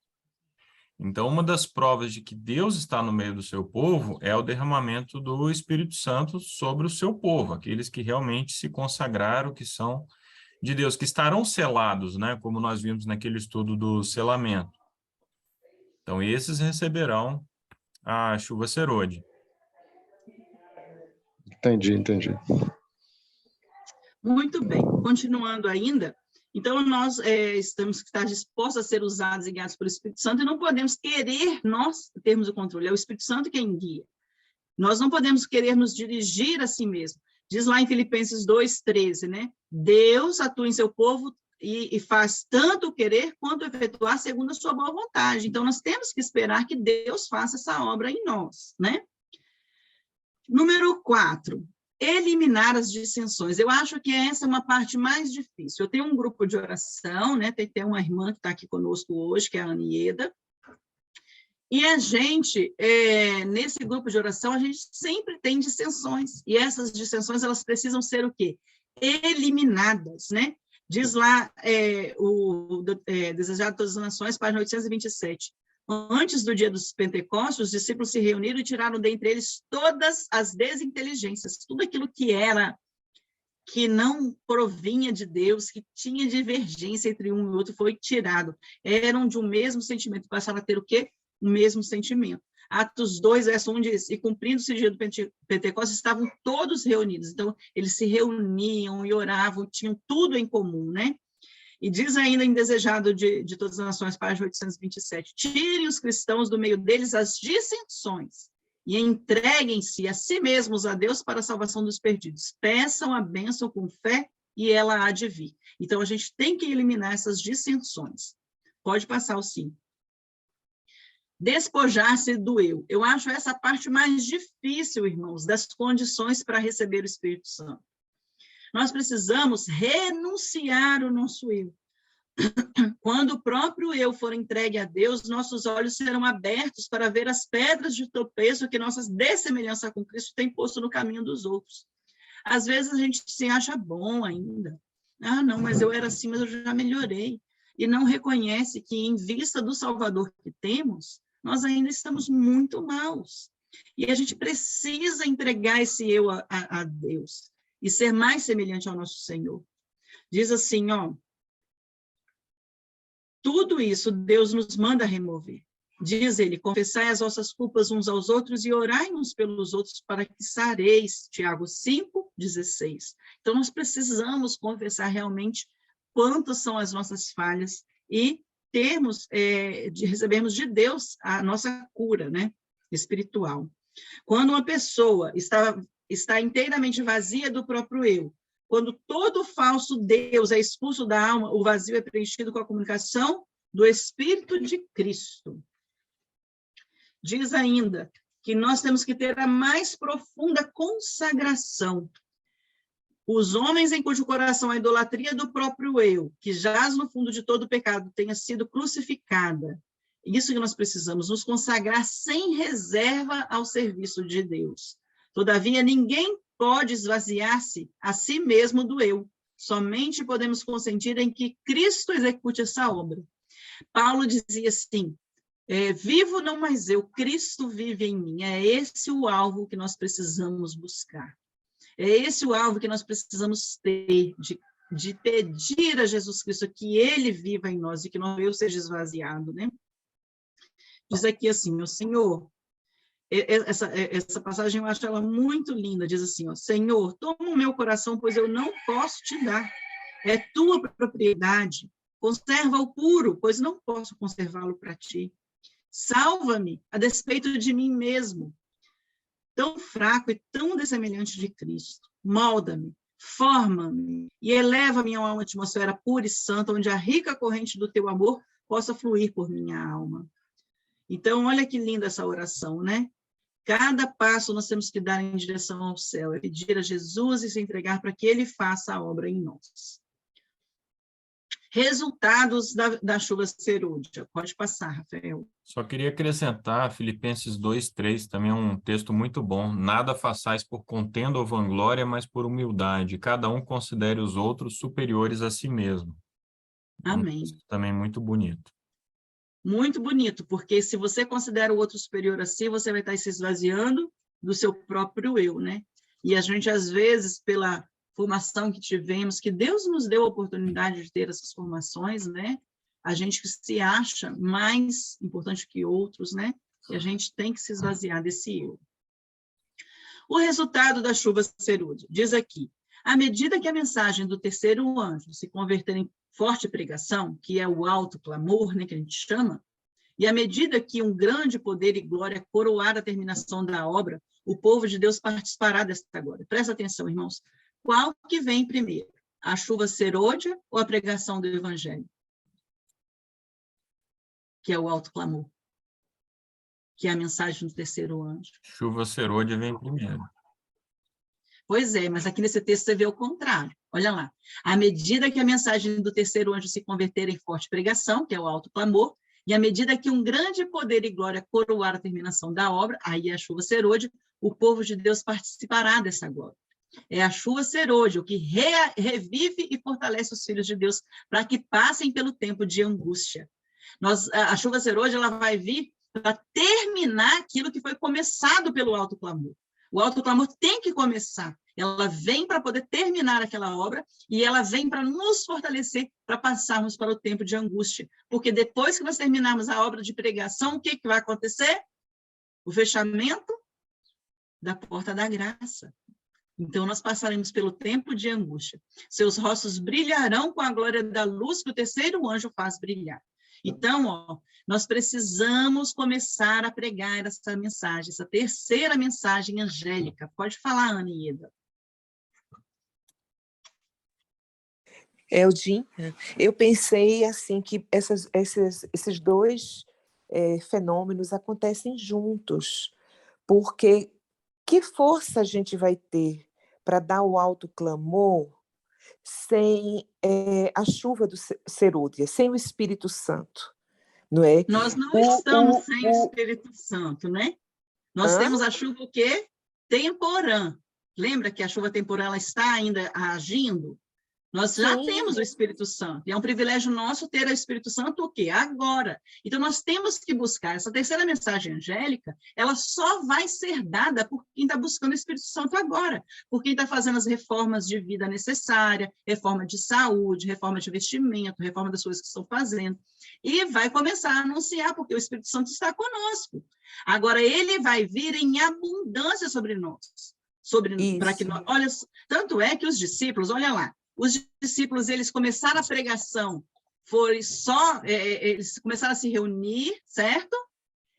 Então, uma das provas de que Deus está no meio do seu povo é o derramamento do Espírito Santo sobre o seu povo, aqueles que realmente se consagraram, que são de Deus, que estarão selados, né? Como nós vimos naquele estudo do selamento. Então, esses receberão a chuva serôdia. Entendi. Muito bem. Continuando ainda, então nós temos que estar dispostos a ser usados e guiados pelo Espírito Santo e não podemos querer nós termos o controle, é o Espírito Santo quem guia. Nós não podemos querer nos dirigir a si mesmo. Diz lá em Filipenses 2:13, né? Deus atua em seu povo e faz tanto querer quanto efetuar segundo a sua boa vontade. Então, nós temos que esperar que Deus faça essa obra em nós, né? Número 4, eliminar as dissensões. Eu acho que essa é uma parte mais difícil. Eu tenho um grupo de oração, né? Tem uma irmã que está aqui conosco hoje, que é a Anieda, E a gente, nesse grupo de oração, a gente sempre tem dissensões. E essas dissensões, elas precisam ser o quê? Eliminadas, né? Diz lá Desejado de Todas as Nações, página 827. Antes do dia dos Pentecostes, os discípulos se reuniram e tiraram dentre eles todas as desinteligências, tudo aquilo que não provinha de Deus, que tinha divergência entre um e outro, foi tirado. Eram de um mesmo sentimento, passaram a ter o quê? O mesmo sentimento. Atos 2, verso 1 diz, e cumprindo-se o dia do Pentecostes, estavam todos reunidos. Então, eles se reuniam e oravam, tinham tudo em comum, né? E diz ainda em Desejado de Todas as Nações, página 827, tirem os cristãos do meio deles as dissensões e entreguem-se a si mesmos a Deus para a salvação dos perdidos. Peçam a bênção com fé e ela há de vir. Então, a gente tem que eliminar essas dissensões. Pode passar o 5. Despojar-se do eu. Eu acho essa parte mais difícil, irmãos, das condições para receber o Espírito Santo. Nós precisamos renunciar o nosso eu. Quando o próprio eu for entregue a Deus, nossos olhos serão abertos para ver as pedras de tropeço que nossa dessemelhança com Cristo tem posto no caminho dos outros. Às vezes a gente se acha bom ainda. Ah, não, mas eu era assim, mas eu já melhorei. E não reconhece que, em vista do Salvador que temos, nós ainda estamos muito maus. E a gente precisa entregar esse eu a Deus e ser mais semelhante ao nosso Senhor. Diz assim, ó, tudo isso Deus nos manda remover. Diz ele, confessai as vossas culpas uns aos outros e orai uns pelos outros para que sareis. Tiago 5:16. Então, nós precisamos confessar realmente quantas são as nossas falhas e recebermos de Deus a nossa cura, né, espiritual. Quando uma pessoa está inteiramente vazia do próprio eu, quando todo falso Deus é expulso da alma, o vazio é preenchido com a comunicação do Espírito de Cristo. Diz ainda que nós temos que ter a mais profunda consagração. Os homens em cujo coração a idolatria do próprio eu, que jaz no fundo de todo pecado, tenha sido crucificada. Isso que nós precisamos, nos consagrar sem reserva ao serviço de Deus. Todavia, ninguém pode esvaziar-se a si mesmo do eu. Somente podemos consentir em que Cristo execute essa obra. Paulo dizia assim, vivo não mais eu, Cristo vive em mim. É esse o alvo que nós precisamos buscar. É esse o alvo que nós precisamos ter, de pedir a Jesus Cristo que ele viva em nós e que não eu seja esvaziado, né? Diz aqui assim, meu Senhor, essa passagem eu acho ela muito linda, diz assim, ó, Senhor, toma o meu coração, pois eu não posso te dar, é tua propriedade, conserva-o puro, pois não posso conservá-lo para ti. Salva-me a despeito de mim mesmo, tão fraco e tão dessemelhante de Cristo. Molda-me, forma-me e eleva-me a uma atmosfera pura e santa, onde a rica corrente do teu amor possa fluir por minha alma. Então, olha que linda essa oração, né? Cada passo nós temos que dar em direção ao céu, é pedir a Jesus e se entregar para que ele faça a obra em nós. Resultados da chuva serúdia. Pode passar, Rafael. Só queria acrescentar, Filipenses 2:3, também é um texto muito bom. Nada façais por contenda ou vanglória, mas por humildade. Cada um considere os outros superiores a si mesmo. Amém. Também muito bonito. Muito bonito, porque se você considera o outro superior a si, você vai estar se esvaziando do seu próprio eu, né? E a gente, às vezes, pela formação que tivemos, que Deus nos deu a oportunidade de ter essas formações, né? A gente se acha mais importante que outros, né? E a gente tem que se esvaziar desse eu. O resultado da chuva serúdia, diz aqui, à medida que a mensagem do terceiro anjo se converter em forte pregação, que é o alto clamor, né, que a gente chama, e à medida que um grande poder e glória coroar a terminação da obra, o povo de Deus participará desta glória. Presta atenção, irmãos. Qual que vem primeiro? A chuva serôdia ou a pregação do evangelho? Que é o alto clamor. Que é a mensagem do terceiro anjo. Chuva serôdia vem primeiro. Pois é, mas aqui nesse texto você vê o contrário. Olha lá. À medida que a mensagem do terceiro anjo se converter em forte pregação, que é o alto clamor, E à medida que um grande poder e glória coroar a terminação da obra, aí é a chuva serôdia, o povo de Deus participará dessa glória. É a chuva serôdia, o que revive e fortalece os filhos de Deus para que passem pelo tempo de angústia. A chuva serôdia ela vai vir para terminar aquilo que foi começado pelo alto clamor. O alto clamor tem que começar. Ela vem para poder terminar aquela obra e ela vem para nos fortalecer para passarmos para o tempo de angústia. Porque depois que nós terminarmos a obra de pregação, o que vai acontecer? O fechamento da porta da graça. Então, nós passaremos pelo tempo de angústia. Seus rostos brilharão com a glória da luz que o terceiro anjo faz brilhar. Então, nós precisamos começar a pregar essa mensagem, essa terceira mensagem angélica. Pode falar, Ana e Ida. Eldin, eu pensei assim que esses dois fenômenos acontecem juntos, porque que força a gente vai ter para dar o alto clamor sem a chuva do serôdia, sem o Espírito Santo, não é? Nós não estamos sem o Espírito Santo, né? Nós temos a chuva o quê? Temporã. Lembra que a chuva temporã ela está ainda agindo? Nós já temos o Espírito Santo, e é um privilégio nosso ter o Espírito Santo o quê? Agora. Então, nós temos que buscar. Essa terceira mensagem angélica, ela só vai ser dada por quem está buscando o Espírito Santo agora, por quem está fazendo as reformas de vida necessárias, reforma de saúde, reforma de vestimento, reforma das coisas que estão fazendo, e vai começar a anunciar, porque o Espírito Santo está conosco. Agora, ele vai vir em abundância sobre nós. Para que nós, olha, tanto é que os discípulos, olha lá, os discípulos, eles começaram a pregação, eles começaram a se reunir, certo?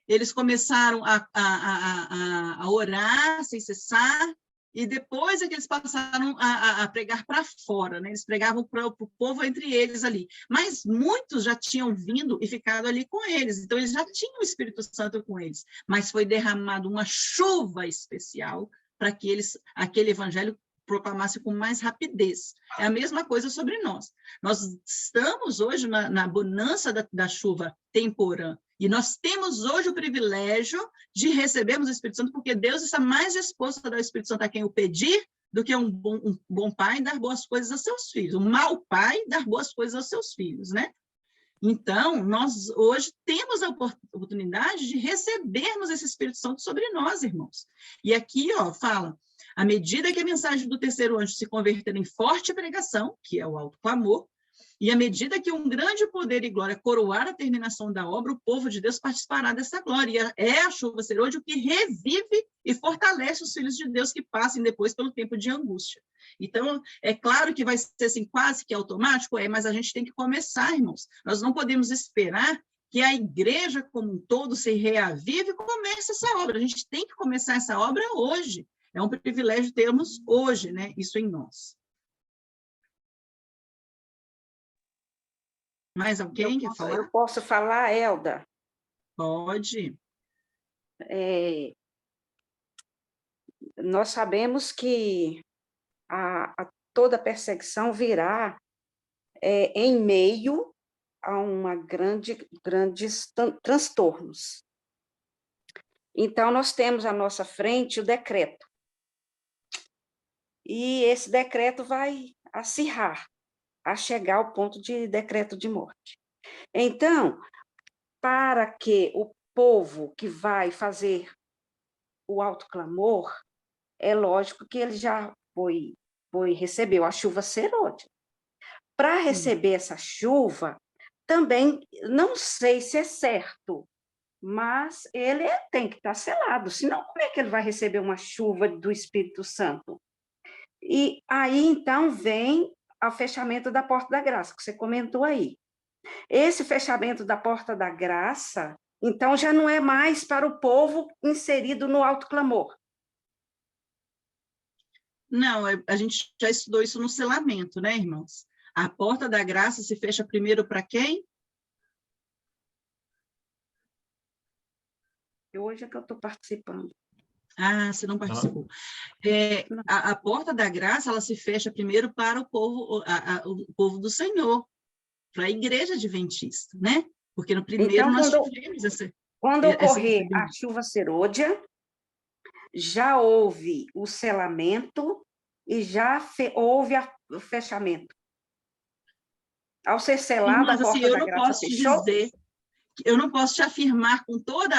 Eles começaram a orar sem cessar, e depois é que eles passaram a pregar para fora, né? Eles pregavam para o povo entre eles ali. Mas muitos já tinham vindo e ficado ali com eles, então eles já tinham o Espírito Santo com eles, mas foi derramado uma chuva especial para que aquele evangelho proclamasse com mais rapidez. É a mesma coisa sobre nós. Nós estamos hoje na bonança da chuva temporã, e nós temos hoje o privilégio de recebermos o Espírito Santo, porque Deus está mais disposto a dar o Espírito Santo a quem o pedir, do que um bom pai dar boas coisas aos seus filhos. Um mau pai dar boas coisas aos seus filhos, né? Então, nós hoje temos a oportunidade de recebermos esse Espírito Santo sobre nós, irmãos. E aqui, fala: à medida que a mensagem do terceiro anjo se converter em forte pregação, que é o alto clamor, e à medida que um grande poder e glória coroar a terminação da obra, o povo de Deus participará dessa glória. É a chuva serôdia o que revive e fortalece os filhos de Deus que passem depois pelo tempo de angústia. Então, é claro que vai ser assim, quase que automático, mas a gente tem que começar, irmãos. Nós não podemos esperar que a igreja como um todo se reavive e comece essa obra. A gente tem que começar essa obra hoje. É um privilégio termos hoje, né, isso em nós. Mais alguém quer falar? Eu posso falar, Elda? Pode. Nós sabemos que toda perseguição virá em meio a grandes transtornos. Então, nós temos à nossa frente o decreto. E esse decreto vai acirrar, a chegar ao ponto de decreto de morte. Então, para que o povo que vai fazer o alto clamor, é lógico que ele já recebeu a chuva serôdia. Para receber essa chuva, também, não sei se é certo, mas ele tem que estar selado, senão como é que ele vai receber uma chuva do Espírito Santo? E aí, então, vem ao fechamento da porta da graça, que você comentou aí. Esse fechamento da porta da graça, então, já não é mais para o povo inserido no alto clamor. Não, a gente já estudou isso no selamento, né, irmãos? A porta da graça se fecha primeiro para quem? Hoje é que eu estou participando. Ah, você não participou. A porta da graça, ela se fecha primeiro para o povo do Senhor, para a igreja adventista, né? Porque no primeiro Então, nós tivemos quando essa ocorrer a chuva serôdia, já houve o selamento e já houve o fechamento. Ao ser selada, mas, a assim, porta eu da não graça posso te fechou? dizer, eu não posso te afirmar com toda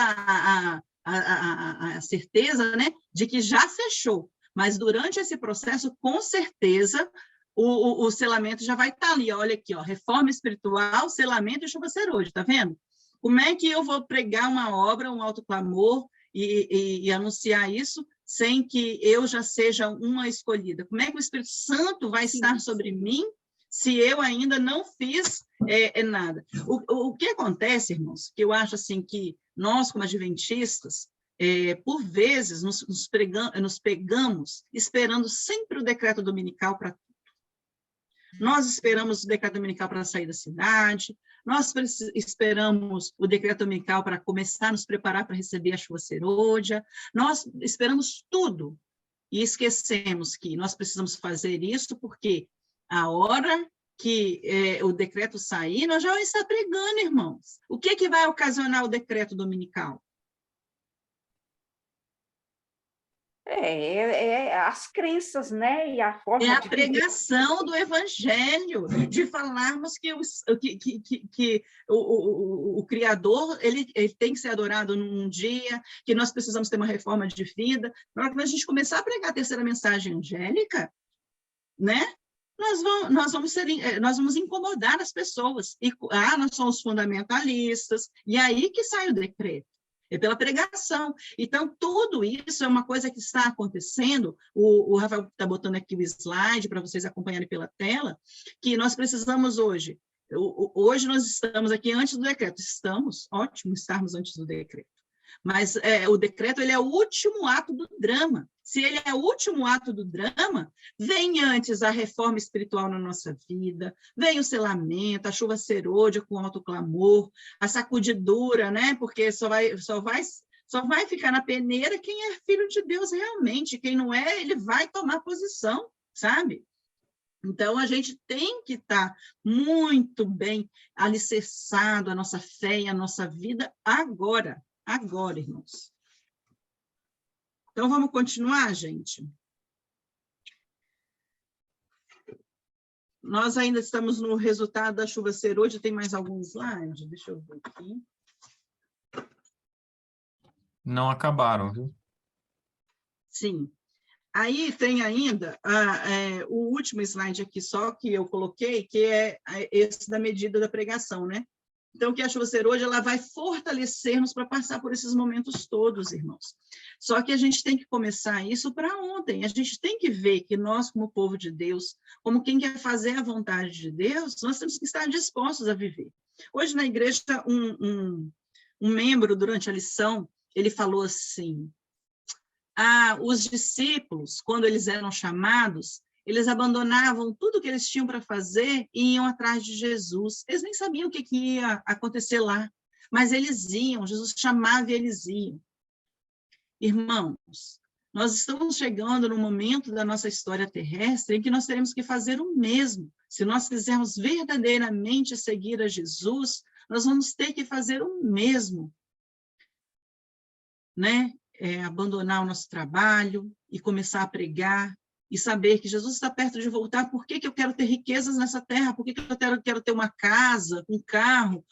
a certeza, né, de que já fechou, mas durante esse processo, com certeza, o selamento já vai estar ali, olha aqui, ó, reforma espiritual, selamento e chuva serôdia, tá vendo? Como é que eu vou pregar uma obra, um autoclamor e anunciar isso sem que eu já seja uma escolhida? Como é que o Espírito Santo vai estar sobre mim se eu ainda não fiz nada? O que acontece, irmãos, que eu acho assim que nós, como adventistas, por vezes nos pegamos esperando sempre o decreto dominical para tudo. Nós esperamos o decreto dominical para sair da cidade, nós esperamos o decreto dominical para começar a nos preparar para receber a chuva serôdia, nós esperamos tudo e esquecemos que nós precisamos fazer isso porque a hora que o decreto sair, nós já vamos estar pregando, irmãos. O que vai ocasionar o decreto dominical? As crenças, né? E a forma a pregação do evangelho, de falarmos que o Criador ele tem que ser adorado num dia, que nós precisamos ter uma reforma de vida. Na hora que a gente começar a pregar a terceira mensagem angélica, né? Nós vamos incomodar as pessoas. Nós somos fundamentalistas, e aí que sai o decreto. É pela pregação. Então, tudo isso é uma coisa que está acontecendo. O Rafael está botando aqui o slide para vocês acompanharem pela tela, que nós precisamos hoje. Hoje nós estamos aqui antes do decreto. Estamos, ótimo estarmos antes do decreto. Mas o decreto ele é o último ato do drama. Se ele é o último ato do drama, vem antes a reforma espiritual na nossa vida, vem o selamento, a chuva serôdia com alto clamor, a sacudidura, né? Porque só vai ficar na peneira quem é filho de Deus realmente. Quem não é, ele vai tomar posição, sabe? Então, a gente tem que estar muito bem alicerçado a nossa fé e a nossa vida agora, irmãos. Então, vamos continuar, gente? Nós ainda estamos no resultado da chuva serôdia. Tem mais algum slide? Deixa eu ver aqui. Não acabaram, viu? Sim. Aí tem ainda o último slide aqui só que eu coloquei, que é esse da medida da pregação, né? Então, que a chuva serôdia ela vai fortalecer-nos para passar por esses momentos todos, irmãos. Só que a gente tem que começar isso para ontem. A gente tem que ver que nós, como povo de Deus, como quem quer fazer a vontade de Deus, nós temos que estar dispostos a viver. Hoje, na igreja, um membro, durante a lição, ele falou assim, os discípulos, quando eles eram chamados, eles abandonavam tudo que eles tinham para fazer e iam atrás de Jesus. Eles nem sabiam o que ia acontecer lá, mas eles iam, Jesus chamava e eles iam. Irmãos, nós estamos chegando no momento da nossa história terrestre em que nós teremos que fazer o mesmo. Se nós quisermos verdadeiramente seguir a Jesus, nós vamos ter que fazer o mesmo, né? Abandonar o nosso trabalho e começar a pregar, e saber que Jesus está perto de voltar. Por que eu quero ter riquezas nessa terra? Por que eu quero ter uma casa, um carro,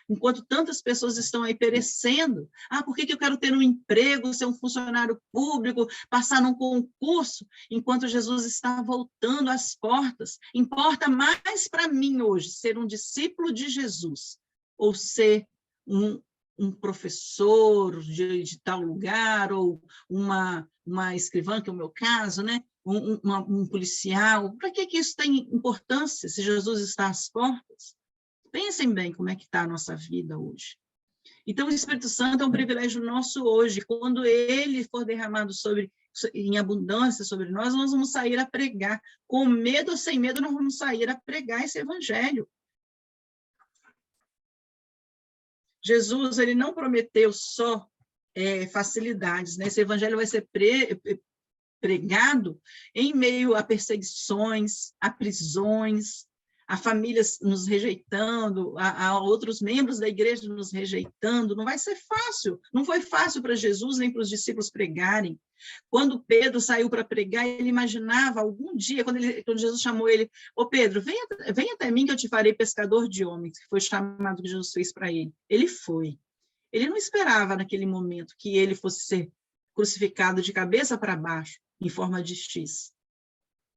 enquanto tantas pessoas estão aí perecendo? Por que eu quero ter um emprego, ser um funcionário público, passar num concurso, enquanto Jesus está voltando às portas? Importa mais para mim hoje ser um discípulo de Jesus, ou ser um professor de tal lugar, ou uma escrivã, que é o meu caso, né? um policial. Para que isso tem importância se Jesus está às portas? Pensem bem como é que está a nossa vida hoje. Então, o Espírito Santo é um privilégio nosso hoje. Quando ele for derramado em abundância sobre nós vamos sair a pregar. Com medo ou sem medo, nós vamos sair a pregar esse evangelho. Jesus, ele não prometeu só facilidades, né? Esse evangelho vai ser pregado em meio a perseguições, a prisões, a famílias nos rejeitando, a outros membros da igreja nos rejeitando, não vai ser fácil. Não foi fácil para Jesus nem para os discípulos pregarem. Quando Pedro saiu para pregar, ele imaginava algum dia, quando Jesus chamou ele, ô Pedro, venha até mim que eu te farei pescador de homens, que foi o chamado que Jesus fez para ele. Ele foi. Ele não esperava naquele momento que ele fosse ser crucificado de cabeça para baixo, em forma de X.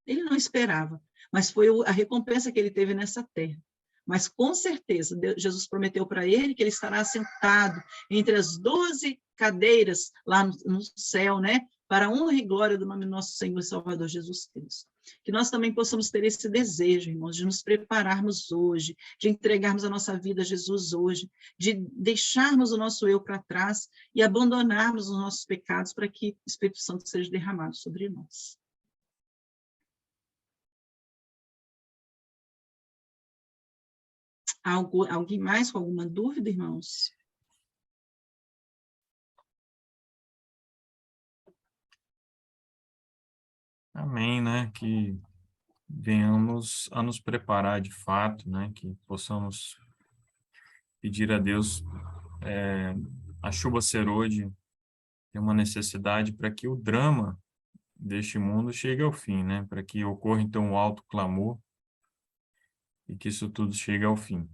Ele não esperava, mas foi a recompensa que ele teve nessa terra. Mas, com certeza, Jesus prometeu para ele que ele estará sentado entre as 12 cadeiras lá no céu, né? Para a honra e glória do nome do nosso Senhor e Salvador Jesus Cristo. Que nós também possamos ter esse desejo, irmãos, de nos prepararmos hoje, de entregarmos a nossa vida a Jesus hoje, de deixarmos o nosso eu para trás e abandonarmos os nossos pecados para que o Espírito Santo seja derramado sobre nós. Alguém mais com alguma dúvida, irmãos? Amém, né? Que venhamos a nos preparar de fato, né? Que possamos pedir a Deus a chuva serôdia, tem uma necessidade para que o drama deste mundo chegue ao fim, né? Para que ocorra, então, o alto clamor e que isso tudo chegue ao fim.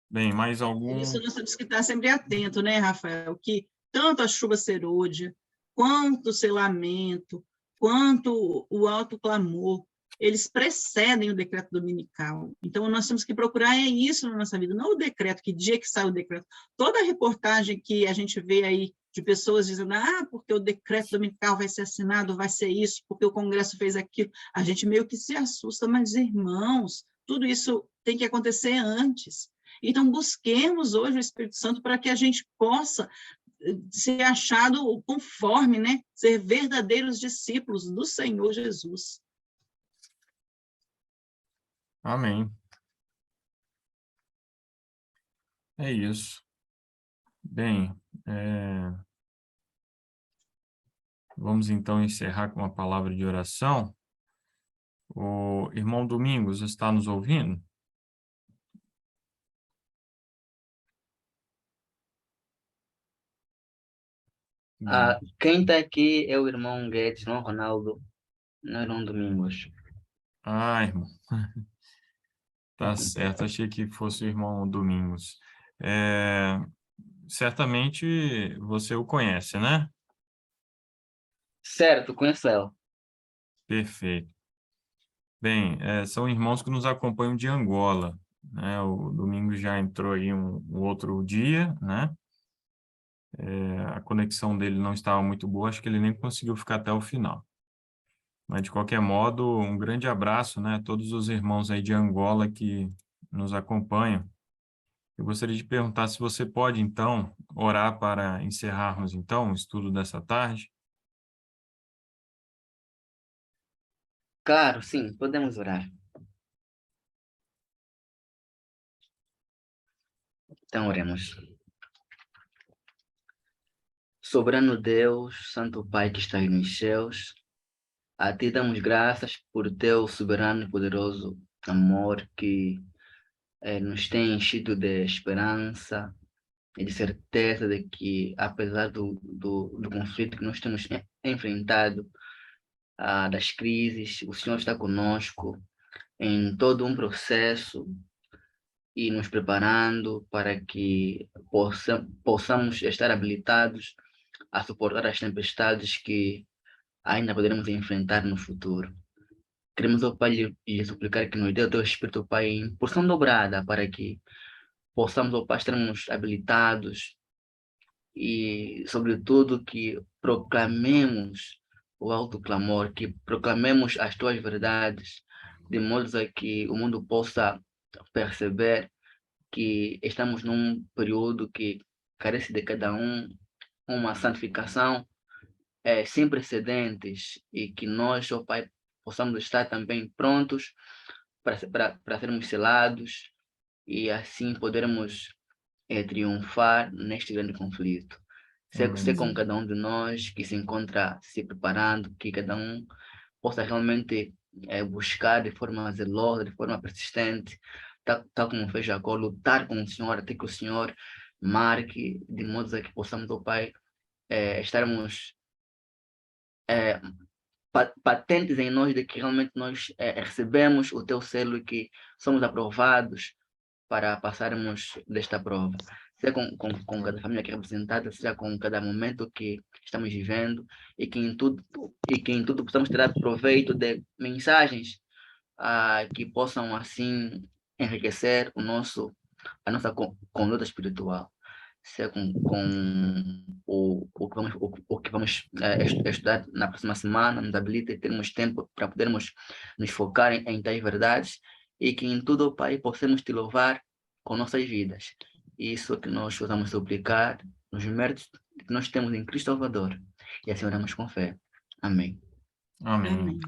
Bem, mais algum? Por isso nós temos que estar sempre atento, né, Rafael? Que tanto a chuva serôdia, quanto o selamento, quanto o alto clamor, eles precedem o decreto dominical. Então, nós temos que procurar isso na nossa vida, não o decreto, que dia que sai o decreto. Toda a reportagem que a gente vê aí de pessoas dizendo, porque o decreto dominical vai ser assinado, vai ser isso, porque o Congresso fez aquilo, a gente meio que se assusta, mas, irmãos, tudo isso tem que acontecer antes. Então, busquemos hoje o Espírito Santo para que a gente possa ser achado conforme, né? Ser verdadeiros discípulos do Senhor Jesus. Amém. É isso. Bem, vamos então encerrar com uma palavra de oração. O irmão Domingos está nos ouvindo? Quem está aqui é o irmão Guedes, não Ronaldo, não é irmão Domingos. Irmão. Tá certo, achei que fosse o irmão Domingos. Certamente você o conhece, né? Certo, conheço ela. Perfeito. Bem, são irmãos que nos acompanham de Angola, né? O Domingos já entrou aí um outro dia, né? A conexão dele não estava muito boa, acho que ele nem conseguiu ficar até o final. Mas, de qualquer modo, um grande abraço, né, a todos os irmãos aí de Angola que nos acompanham. Eu gostaria de perguntar se você pode, então, orar para encerrarmos, então, o estudo dessa tarde. Claro, sim, podemos orar. Então, oremos. Soberano Deus, Santo Pai que estás nos céus, a Ti damos graças por Teu soberano e poderoso amor que nos tem enchido de esperança e de certeza de que, apesar do conflito que nós temos enfrentado, das crises, o Senhor está conosco em todo um processo e nos preparando para que possamos estar habilitados a suportar as tempestades que ainda poderemos enfrentar no futuro. Queremos, ó Pai, lhe suplicar que nos dê o Teu Espírito, Pai, em porção dobrada, para que possamos, ó Pai, estarmos habilitados e, sobretudo, que proclamemos o alto clamor, que proclamemos as Tuas verdades, de modo a que o mundo possa perceber que estamos num período que carece de cada um uma santificação sem precedentes e que nós, ó Pai, possamos estar também prontos para sermos selados e assim podermos triunfar neste grande conflito. Ser com cada um de nós que se encontra se preparando, que cada um possa realmente buscar de forma zelosa, de forma persistente, tal como fez Jacó, lutar com o Senhor até que o Senhor marque, de modo a que possamos, ó Pai, estarmos patentes em nós de que realmente nós recebemos o Teu selo e que somos aprovados para passarmos desta prova. Seja com cada família aqui representada, seja com cada momento que estamos vivendo, e que em tudo possamos tirar proveito de mensagens que possam assim enriquecer a nossa conduta espiritual, seja com o que vamos estudar na próxima semana, nos habilita e termos tempo para podermos nos focar em tais verdades, e que em tudo, Pai, possamos te louvar com nossas vidas. Isso que nós vamos suplicar nos méritos que nós temos em Cristo Salvador. E assim oramos com fé. Amém. Amém. Amém.